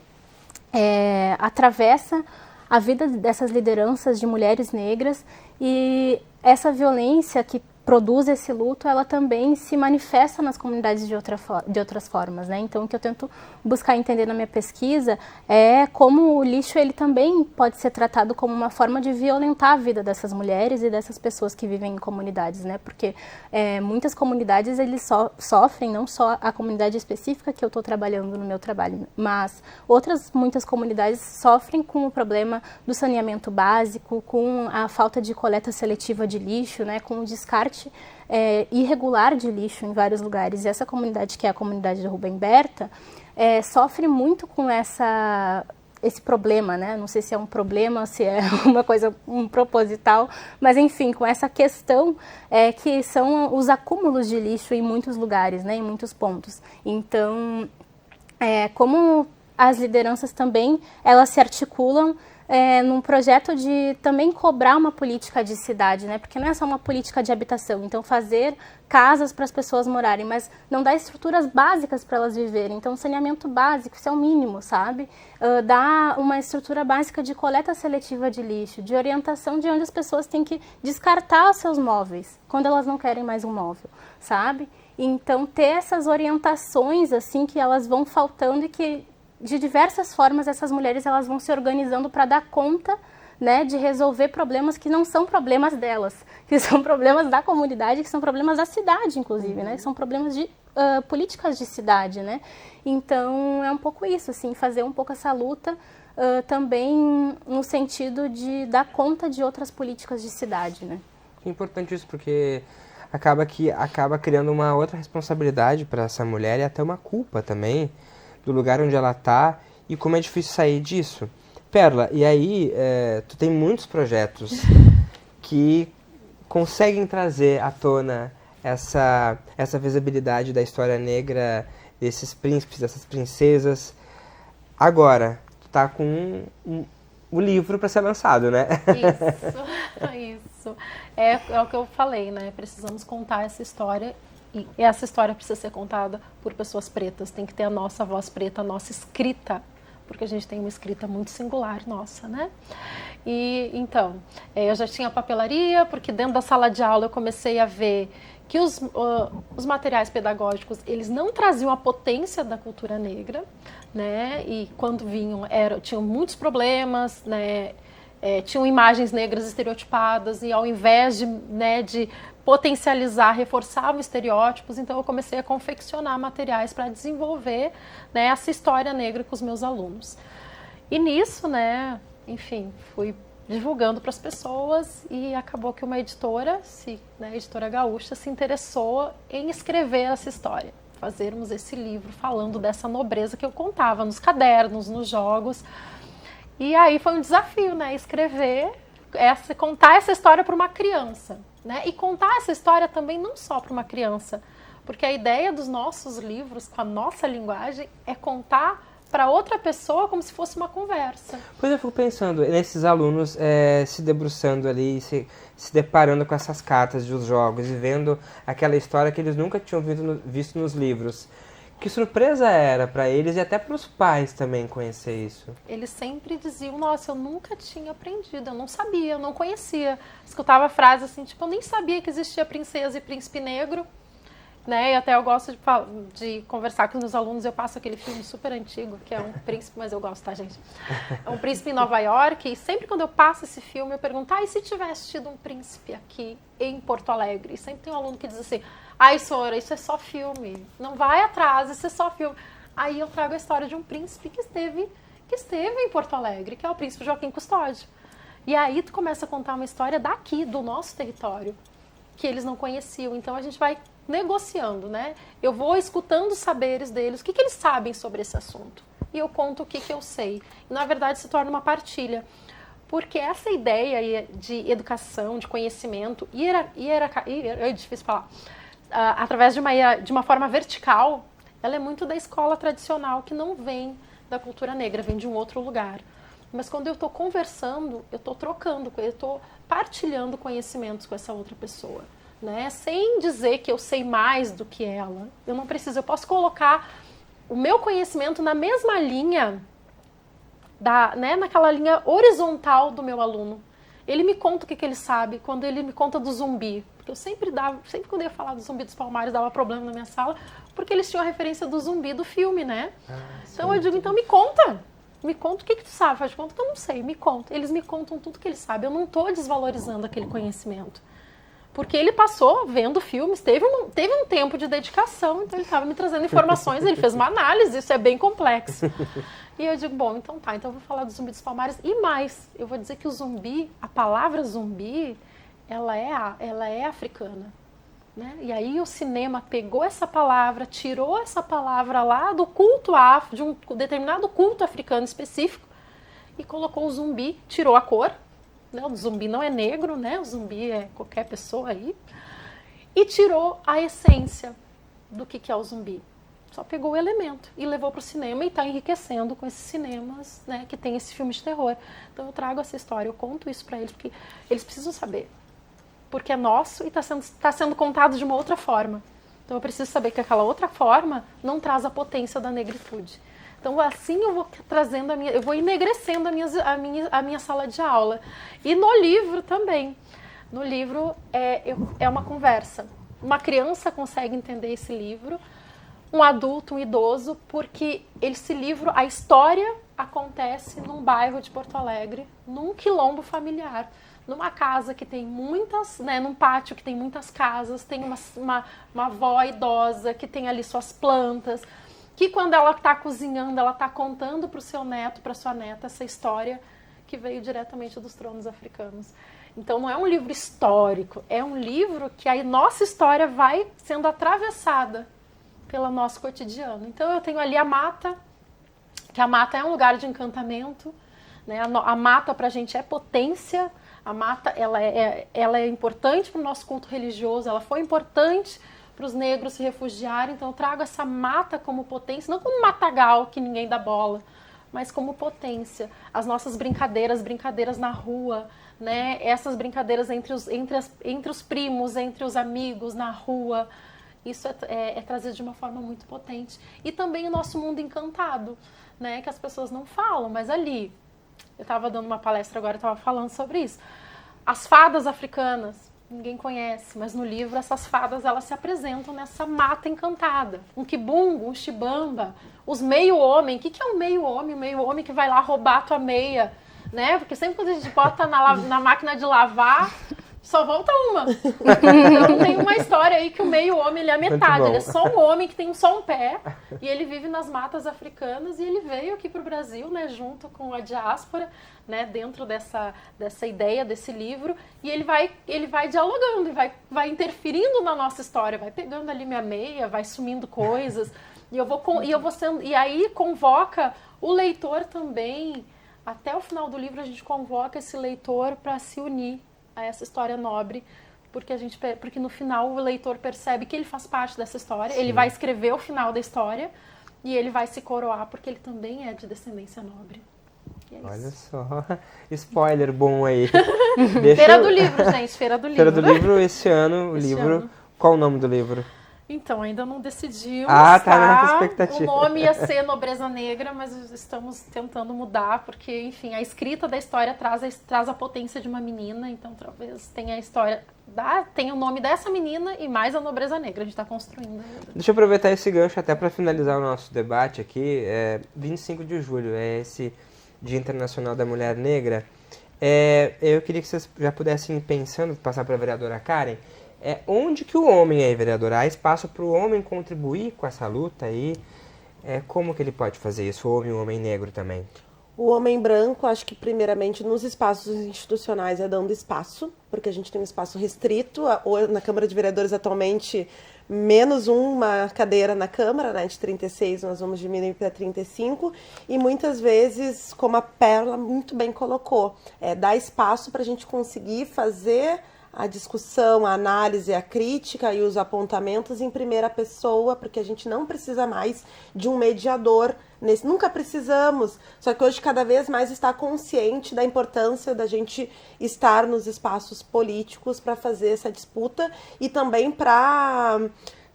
atravessa a vida dessas lideranças de mulheres negras e essa violência que produz esse luto, ela também se manifesta nas comunidades de outras formas, né? Então, o que eu tento buscar entender na minha pesquisa é como o lixo ele também pode ser tratado como uma forma de violentar a vida dessas mulheres e dessas pessoas que vivem em comunidades, né? Porque muitas comunidades eles sofrem, não só a comunidade específica que eu estou trabalhando no meu trabalho, mas muitas comunidades sofrem com o problema do saneamento básico, com a falta de coleta seletiva de lixo, né? Com o descarte irregular de lixo em vários lugares. E essa comunidade, que é a comunidade de Rubem Berta, sofre muito com esse problema, né? Não sei se é um problema, se é uma coisa proposital, mas enfim, com essa questão que são os acúmulos de lixo em muitos lugares, né? Em muitos pontos. Então, como as lideranças também, elas se articulam num projeto de também cobrar uma política de cidade, né? Porque não é só uma política de habitação, então fazer casas para as pessoas morarem, mas não dar estruturas básicas para elas viverem. Então, saneamento básico, isso é o mínimo, sabe? Dar uma estrutura básica de coleta seletiva de lixo, de orientação de onde as pessoas têm que descartar os seus móveis, quando elas não querem mais um móvel, sabe? Então, ter essas orientações, assim, que elas vão faltando e que de diversas formas essas mulheres elas vão se organizando para dar conta, né, de resolver problemas que não são problemas delas, que são problemas da comunidade, que são problemas da cidade, inclusive, né, que são problemas de políticas de cidade, né. Então é um pouco isso, assim, fazer um pouco essa luta também no sentido de dar conta de outras políticas de cidade, né? É importante isso, porque acaba criando uma outra responsabilidade para essa mulher e até uma culpa também do lugar onde ela está e como é difícil sair disso. Perla, e aí tu tem muitos projetos que conseguem trazer à tona essa visibilidade da história negra, desses príncipes, dessas princesas. Agora, tu tá com o livro para ser lançado, né? Isso. É o que eu falei, né? Precisamos contar essa história e essa história precisa ser contada por pessoas pretas. Tem que ter a nossa voz preta, a nossa escrita, porque a gente tem uma escrita muito singular nossa, né? E então, eu já tinha papelaria, porque dentro da sala de aula eu comecei a ver que os materiais pedagógicos, eles não traziam a potência da cultura negra, né? E quando vinham, tinham muitos problemas, né? Tinham imagens negras estereotipadas e ao invés de potencializar, reforçavam estereótipos. Então eu comecei a confeccionar materiais para desenvolver, né, essa história negra com os meus alunos. E nisso, né, enfim, fui divulgando para as pessoas e acabou que uma editora, a Editora Gaúcha, se interessou em escrever essa história, fazermos esse livro falando dessa nobreza que eu contava nos cadernos, nos jogos. E aí foi um desafio, né, contar essa história para uma criança, né, e contar essa história também não só para uma criança, porque a ideia dos nossos livros, com a nossa linguagem, é contar para outra pessoa como se fosse uma conversa. Pois eu fico pensando nesses alunos se debruçando ali, se deparando com essas cartas dos jogos e vendo aquela história que eles nunca tinham visto nos livros. Que surpresa era para eles e até para os pais também conhecer isso? Eles sempre diziam, nossa, eu nunca tinha aprendido, eu não sabia, eu não conhecia. Escutava frases assim, tipo, eu nem sabia que existia princesa e príncipe negro. Né? E até eu gosto de conversar com os meus alunos, eu passo aquele filme super antigo, que é um príncipe, mas eu gosto, tá, gente? É um príncipe em Nova York, e sempre quando eu passo esse filme, eu pergunto, e se tivesse tido um príncipe aqui em Porto Alegre? E sempre tem um aluno que diz assim, Sora, isso é só filme, não vai atrás, isso é só filme. Aí eu trago a história de um príncipe que esteve em Porto Alegre, que é o príncipe Joaquim Custódio. E aí tu começa a contar uma história daqui, do nosso território, que eles não conheciam. Então a gente vai negociando, né? Eu vou escutando os saberes deles, o que eles sabem sobre esse assunto. E eu conto o que eu sei. E, na verdade, se torna uma partilha. Porque essa ideia de educação, de conhecimento, é difícil falar, através de uma forma vertical, ela é muito da escola tradicional, que não vem da cultura negra, vem de um outro lugar. Mas quando eu estou conversando, eu estou trocando, eu estou partilhando conhecimentos com essa outra pessoa. Né? Sem dizer que eu sei mais do que ela. Eu não preciso, eu posso colocar o meu conhecimento na mesma linha, naquela linha horizontal do meu aluno. Ele me conta o que ele sabe quando ele me conta do zumbi. Porque eu sempre quando eu ia falar do Zumbi dos Palmares, dava problema na minha sala, porque eles tinham a referência do zumbi do filme, né? Então eu digo, então me conta o que tu sabe, faz de conta que eu não sei, me conta. Eles me contam tudo que eles sabem, eu não estou desvalorizando aquele conhecimento. Porque ele passou vendo filmes, teve um tempo de dedicação, então ele estava me trazendo informações, ele fez uma análise, isso é bem complexo. E eu digo, bom, então tá, então eu vou falar do Zumbi dos Palmares e mais, eu vou dizer que o zumbi, a palavra zumbi, ela é africana. Né? E aí o cinema pegou essa palavra, tirou essa palavra lá do culto de um determinado culto africano específico e colocou o zumbi, tirou a cor. O zumbi não é negro, né? O zumbi é qualquer pessoa aí. E tirou a essência do que é o zumbi. Só pegou o elemento e levou para o cinema e está enriquecendo com esses cinemas, né, que tem esse filme de terror. Então eu trago essa história, eu conto isso para eles, porque eles precisam saber. Porque é nosso e está sendo contado de uma outra forma. Então eu preciso saber que aquela outra forma não traz a potência da negritude. Então, assim eu vou trazendo eu vou enegrecendo a minha sala de aula. E no livro também. No livro é uma conversa. Uma criança consegue entender esse livro, um adulto, um idoso, porque esse livro, a história acontece num bairro de Porto Alegre, num quilombo familiar. Numa casa que tem muitas, né, num pátio que tem muitas casas, tem uma avó idosa que tem ali suas plantas. que quando ela está cozinhando, ela está contando para o seu neto, para sua neta, essa história que veio diretamente dos tronos africanos. Então não é um livro histórico, é um livro que a nossa história vai sendo atravessada pelo nosso cotidiano. Então eu tenho ali a mata, que a mata é um lugar de encantamento, né? A mata para a gente é potência, a mata ela é importante para o nosso culto religioso, ela foi importante para os negros se refugiarem, então eu trago essa mata como potência, não como matagal que ninguém dá bola, mas como potência. As nossas brincadeiras na rua, né? Essas brincadeiras entre os primos, entre os amigos, na rua, isso é trazido de uma forma muito potente. E também o nosso mundo encantado, né? Que as pessoas não falam, mas ali, eu estava dando uma palestra agora, eu estava falando sobre isso. As fadas africanas, ninguém conhece, mas no livro essas fadas elas se apresentam nessa mata encantada. Um kibungo, um chibamba, os meio-homem. O que é um meio-homem? O meio-homem que vai lá roubar a tua meia, né? Porque sempre quando a gente bota na máquina de lavar, só volta uma. Então tem uma história aí que o meio-homem ele é metade, ele é só um homem que tem só um pé e ele vive nas matas africanas e ele veio aqui para o Brasil, né, junto com a diáspora, né, dentro dessa ideia desse livro, e ele vai dialogando e vai interferindo na nossa história, vai pegando ali minha meia, vai sumindo coisas e aí convoca o leitor também. Até o final do livro a gente convoca esse leitor para se unir a essa história nobre, porque no final o leitor percebe que ele faz parte dessa história. Sim. Ele vai escrever o final da história e ele vai se coroar porque ele também é de descendência nobre. Olha só, spoiler bom aí. Feira do livro, gente, Feira do Livro. Feira do Livro esse ano, o livro. Ano. Qual o nome do livro? Então, ainda não decidimos. Tá nessa expectativa. O nome ia ser Nobreza Negra, mas estamos tentando mudar, porque, enfim, a escrita da história traz a potência de uma menina, então talvez tenha a história, tenha o nome dessa menina e mais a Nobreza Negra, a gente está construindo. Deixa eu aproveitar esse gancho até para finalizar o nosso debate aqui. 25 de julho é esse Dia Internacional da Mulher Negra. Eu queria que vocês já pudessem ir pensando, passar para a vereadora Karen, onde que o homem é, vereadora? Há espaço para o homem contribuir com essa luta aí? Como que ele pode fazer isso, o homem negro também? O homem branco, acho que primeiramente nos espaços institucionais é dando espaço, porque a gente tem um espaço restrito, na Câmara de Vereadores atualmente menos uma cadeira na Câmara, né, de 36 nós vamos diminuir para 35, e muitas vezes, como a Perla muito bem colocou, dá espaço para a gente conseguir fazer a discussão, a análise, a crítica e os apontamentos em primeira pessoa, porque a gente não precisa mais de um mediador. Nunca precisamos, só que hoje cada vez mais está consciente da importância da gente estar nos espaços políticos para fazer essa disputa e também para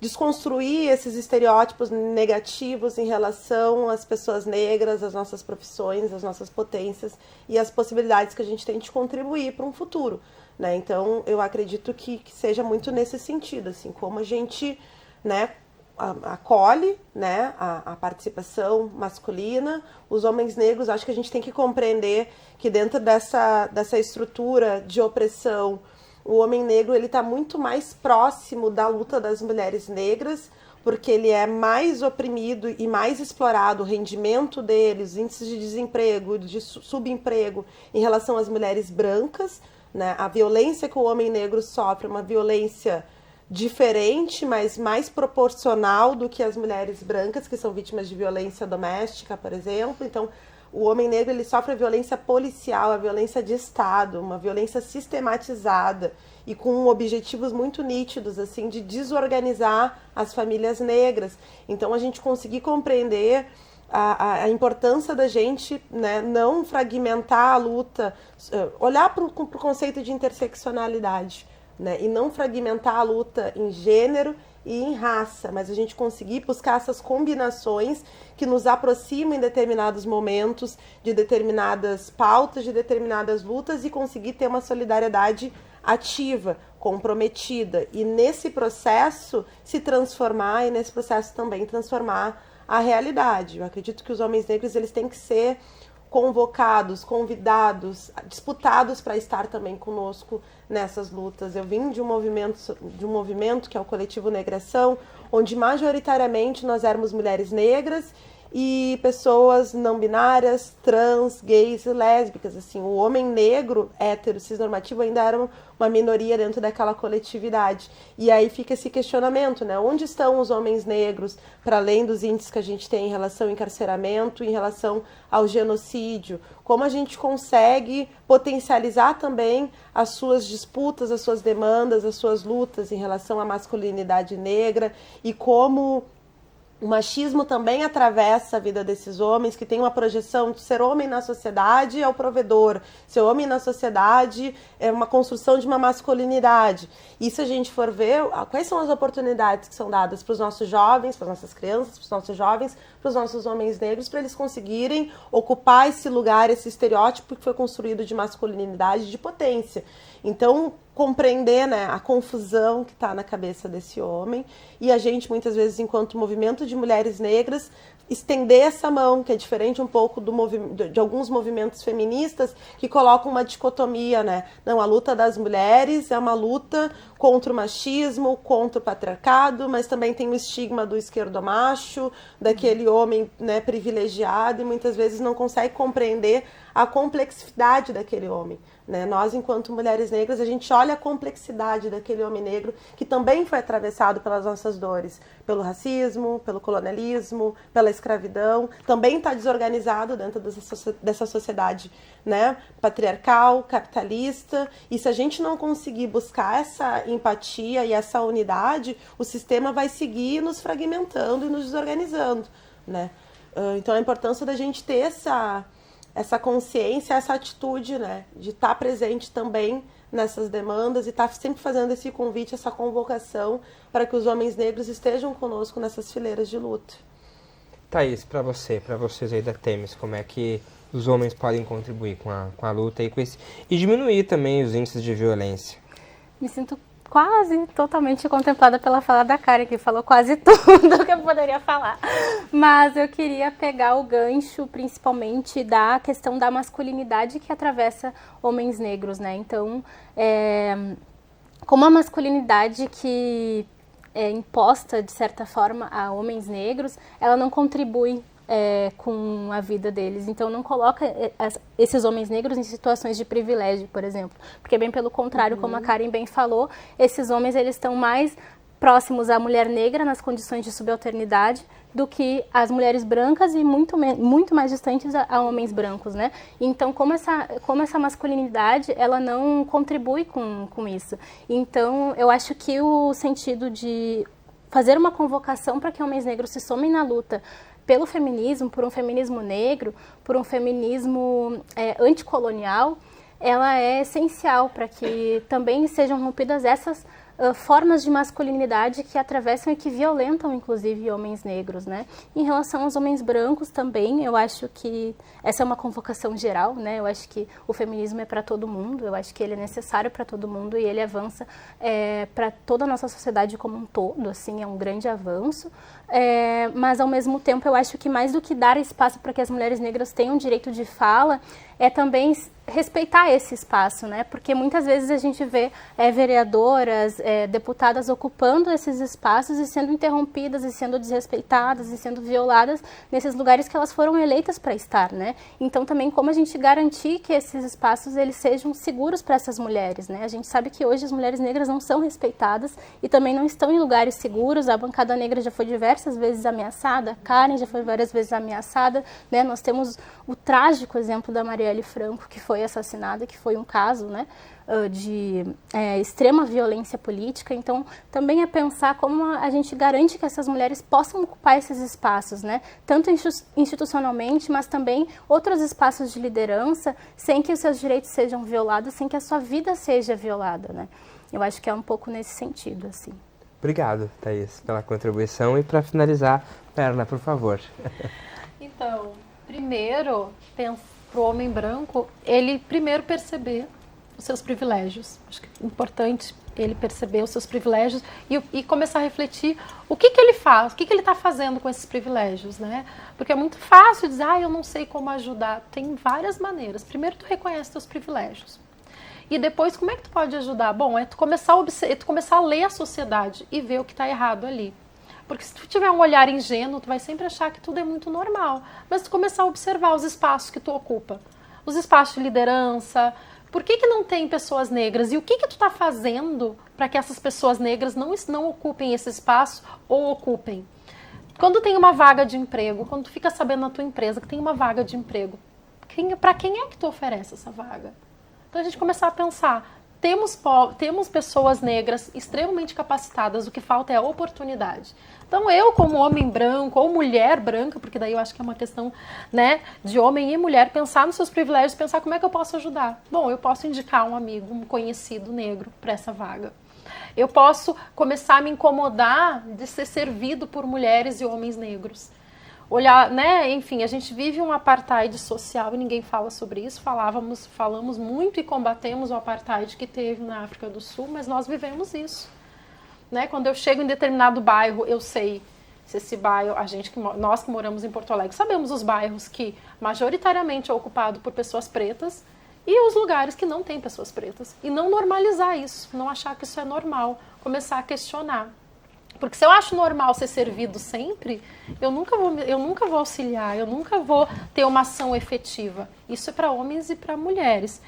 desconstruir esses estereótipos negativos em relação às pessoas negras, às nossas profissões, às nossas potências e as possibilidades que a gente tem de contribuir para um futuro. Né? Então, eu acredito que seja muito nesse sentido, assim, como a gente, né, acolhe, né, a participação masculina. Os homens negros, acho que a gente tem que compreender que dentro dessa estrutura de opressão, o homem negro ele está muito mais próximo da luta das mulheres negras, porque ele é mais oprimido e mais explorado, o rendimento deles, índices de desemprego, de subemprego em relação às mulheres brancas. Né? A violência que o homem negro sofre é uma violência diferente, mas mais proporcional do que as mulheres brancas, que são vítimas de violência doméstica, por exemplo. Então, o homem negro ele sofre a violência policial, a violência de Estado, uma violência sistematizada e com objetivos muito nítidos, assim, de desorganizar as famílias negras. Então, a gente conseguir compreender a importância da gente, né, não fragmentar a luta, olhar para o conceito de interseccionalidade, né, e não fragmentar a luta em gênero e em raça, mas a gente conseguir buscar essas combinações que nos aproximam em determinados momentos de determinadas pautas, de determinadas lutas e conseguir ter uma solidariedade ativa, comprometida e nesse processo se transformar e nesse processo também transformar a realidade. Eu acredito que os homens negros eles têm que ser convocados, convidados, disputados para estar também conosco nessas lutas. Eu vim de um movimento que é o Coletivo Negração, onde majoritariamente nós éramos mulheres negras e pessoas não binárias, trans, gays e lésbicas. Assim, o homem negro, hétero, cisnormativo ainda era uma minoria dentro daquela coletividade. E aí fica esse questionamento, né? Onde estão os homens negros, para além dos índices que a gente tem em relação ao encarceramento, em relação ao genocídio? Como a gente consegue potencializar também as suas disputas, as suas demandas, as suas lutas em relação à masculinidade negra e como o machismo também atravessa a vida desses homens que têm uma projeção de ser homem na sociedade é o provedor, ser homem na sociedade é uma construção de uma masculinidade. E se a gente for ver, quais são as oportunidades que são dadas para os nossos jovens, para as nossas crianças, para os nossos jovens, para os nossos homens negros, para eles conseguirem ocupar esse lugar, esse estereótipo que foi construído de masculinidade, de potência. Então, compreender, né, a confusão que está na cabeça desse homem e a gente, muitas vezes, enquanto movimento de mulheres negras, estender essa mão, que é diferente um pouco de alguns movimentos feministas que colocam uma dicotomia, né? Não, a luta das mulheres é uma luta contra o machismo, contra o patriarcado, mas também tem o estigma do esquerdomacho, daquele homem, né, privilegiado, e muitas vezes não consegue compreender a complexidade daquele homem. Né? Nós, enquanto mulheres negras, a gente olha a complexidade daquele homem negro que também foi atravessado pelas nossas dores, pelo racismo, pelo colonialismo, pela escravidão, também está desorganizado dentro dessa sociedade, né, patriarcal, capitalista, e se a gente não conseguir buscar essa empatia e essa unidade, o sistema vai seguir nos fragmentando e nos desorganizando, né? Então a importância da gente ter essa consciência, essa atitude, né, de estar presente também nessas demandas e estar sempre fazendo esse convite, essa convocação para que os homens negros estejam conosco nessas fileiras de luta. Thaís, para vocês aí da Temis, como é que os homens podem contribuir com a luta e diminuir também os índices de violência? Me sinto quase totalmente contemplada pela fala da Karen, que falou quase tudo que eu poderia falar. Mas eu queria pegar o gancho, principalmente, da questão da masculinidade que atravessa homens negros, né? Então, como a masculinidade que é imposta, de certa forma, a homens negros, ela não contribui com a vida deles. Então, não coloca esses homens negros em situações de privilégio, por exemplo. Porque, bem pelo contrário, como a Karen bem falou, esses homens eles estão mais próximos à mulher negra nas condições de subalternidade do que as mulheres brancas e muito mais distantes a homens brancos, né? Então, como essa masculinidade, ela não contribui com isso. Então, eu acho que o sentido de fazer uma convocação para que homens negros se somem na luta pelo feminismo, por um feminismo negro, por um feminismo anticolonial, ela é essencial para que também sejam rompidas essas formas de masculinidade que atravessam e que violentam, inclusive, homens negros, né? Em relação aos homens brancos também, eu acho que essa é uma convocação geral, né? Eu acho que o feminismo é para todo mundo, eu acho que ele é necessário para todo mundo e ele avança para toda a nossa sociedade como um todo, assim, é um grande avanço. Mas, ao mesmo tempo, eu acho que mais do que dar espaço para que as mulheres negras tenham direito de fala, é também respeitar esse espaço, né? Porque muitas vezes a gente vê vereadoras, deputadas ocupando esses espaços e sendo interrompidas e sendo desrespeitadas e sendo violadas nesses lugares que elas foram eleitas para estar, né? Então também como a gente garantir que esses espaços eles sejam seguros para essas mulheres, né? A gente sabe que hoje as mulheres negras não são respeitadas e também não estão em lugares seguros. A bancada negra já foi diversas vezes ameaçada, a Karen já foi várias vezes ameaçada, né? Nós temos o trágico exemplo da Marielle Franco, que foi assassinada, que foi um caso, né, de extrema violência política. Então, também é pensar como a gente garante que essas mulheres possam ocupar esses espaços, né, tanto institucionalmente, mas também outros espaços de liderança, sem que os seus direitos sejam violados, sem que a sua vida seja violada, né. Eu acho que é um pouco nesse sentido, assim. Obrigado, Thaís, pela contribuição. E para finalizar, Perla, por favor. Então, primeiro, para o homem branco, ele primeiro perceber os seus privilégios. Acho que é importante ele perceber os seus privilégios e começar a refletir o que ele faz, o que ele está fazendo com esses privilégios, né? Porque é muito fácil dizer, eu não sei como ajudar. Tem várias maneiras. Primeiro, tu reconhece teus privilégios. E depois, como é que tu pode ajudar? Bom, é tu começar a ler a sociedade e ver o que está errado ali. Porque se tu tiver um olhar ingênuo, tu vai sempre achar que tudo é muito normal. Mas tu começar a observar os espaços que tu ocupa. Os espaços de liderança. Por que não tem pessoas negras? E o que tu está fazendo para que essas pessoas negras não ocupem esse espaço ou ocupem? Quando tem uma vaga de emprego, quando tu fica sabendo na tua empresa que tem uma vaga de emprego, para quem é que tu oferece essa vaga? Então a gente começar a pensar, temos pessoas negras extremamente capacitadas, o que falta é a oportunidade. Então eu, como homem branco ou mulher branca, porque daí eu acho que é uma questão, né, de homem e mulher, pensar nos seus privilégios, pensar como é que eu posso ajudar. Bom, eu posso indicar um amigo, um conhecido negro para essa vaga. Eu posso começar a me incomodar de ser servido por mulheres e homens negros. Olhar, né, enfim, a gente vive um apartheid social e ninguém fala sobre isso. Falamos muito e combatemos o apartheid que teve na África do Sul, mas nós vivemos isso. Né? Quando eu chego em determinado bairro, eu sei se esse bairro, nós que moramos em Porto Alegre, sabemos os bairros que majoritariamente é ocupado por pessoas pretas e os lugares que não tem pessoas pretas. E não normalizar isso, não achar que isso é normal, começar a questionar. Porque se eu acho normal ser servido sempre, eu nunca vou auxiliar, eu nunca vou ter uma ação efetiva. Isso é para homens e para mulheres.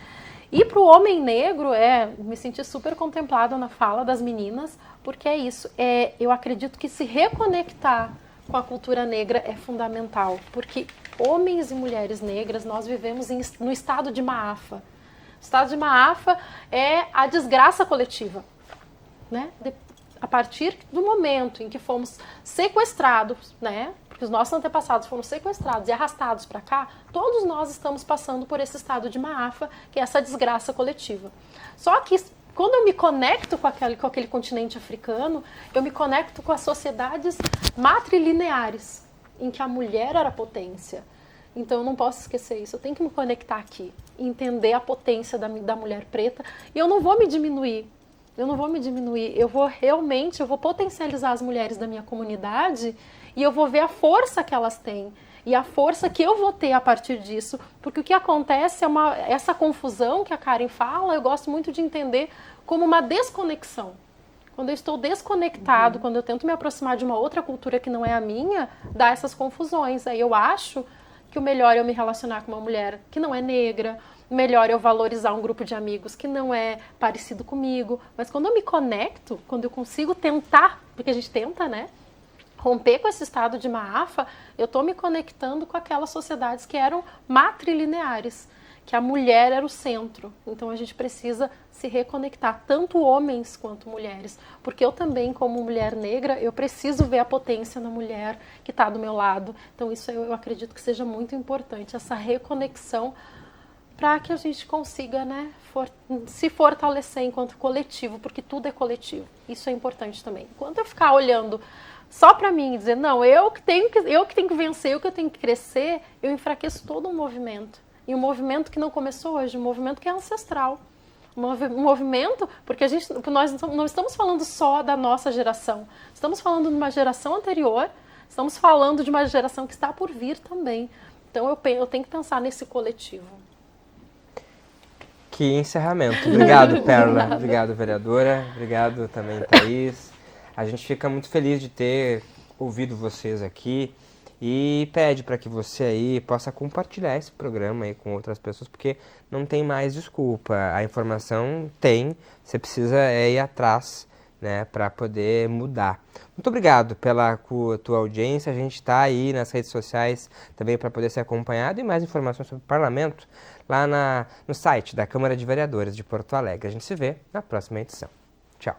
E para o homem negro, me senti super contemplada na fala das meninas, porque é isso. Eu acredito que se reconectar com a cultura negra é fundamental, porque homens e mulheres negras, nós vivemos no estado de Maafa. O estado de Maafa é a desgraça coletiva, né? A partir do momento em que fomos sequestrados, né? Porque os nossos antepassados foram sequestrados e arrastados para cá, todos nós estamos passando por esse estado de Maafa, que é essa desgraça coletiva. Só que quando eu me conecto com aquele continente africano, eu me conecto com as sociedades matrilineares, em que a mulher era potência. Então eu não posso esquecer isso, eu tenho que me conectar aqui, entender a potência da mulher preta, e eu não vou me diminuir. Eu vou potencializar as mulheres da minha comunidade e eu vou ver a força que elas têm e a força que eu vou ter a partir disso, porque o que acontece é essa confusão que a Karen fala, eu gosto muito de entender como uma desconexão. Quando eu estou desconectado, quando eu tento me aproximar de uma outra cultura que não é a minha, dá essas confusões. Aí eu acho que o melhor é eu me relacionar com uma mulher que não é negra, melhor eu valorizar um grupo de amigos que não é parecido comigo. Mas quando eu me conecto, quando eu consigo tentar, porque a gente tenta, né? Romper com esse estado de Maafa, eu estou me conectando com aquelas sociedades que eram matrilineares, que a mulher era o centro. Então a gente precisa se reconectar, tanto homens quanto mulheres. Porque eu também, como mulher negra, eu preciso ver a potência na mulher que está do meu lado. Então isso eu acredito que seja muito importante, essa reconexão, para que a gente consiga, né, se fortalecer enquanto coletivo, porque tudo é coletivo. Isso é importante também. Enquanto eu ficar olhando só para mim e dizer, não, eu que tenho que vencer, eu que tenho que crescer, eu enfraqueço todo um movimento. E um movimento que não começou hoje, um movimento que é ancestral. Um movimento, porque nós não estamos falando só da nossa geração, estamos falando de uma geração anterior, estamos falando de uma geração que está por vir também. Então eu tenho que pensar nesse coletivo. Que encerramento. Obrigado, Pérola. Obrigado, vereadora. Obrigado também, Thaís. A gente fica muito feliz de ter ouvido vocês aqui e pede para que você aí possa compartilhar esse programa aí com outras pessoas, porque não tem mais desculpa. A informação tem, você precisa ir atrás, né, para poder mudar. Muito obrigado pela tua audiência. A gente está aí nas redes sociais também para poder ser acompanhado, e mais informações sobre o parlamento lá no site da Câmara de Vereadores de Porto Alegre. A gente se vê na próxima edição. Tchau.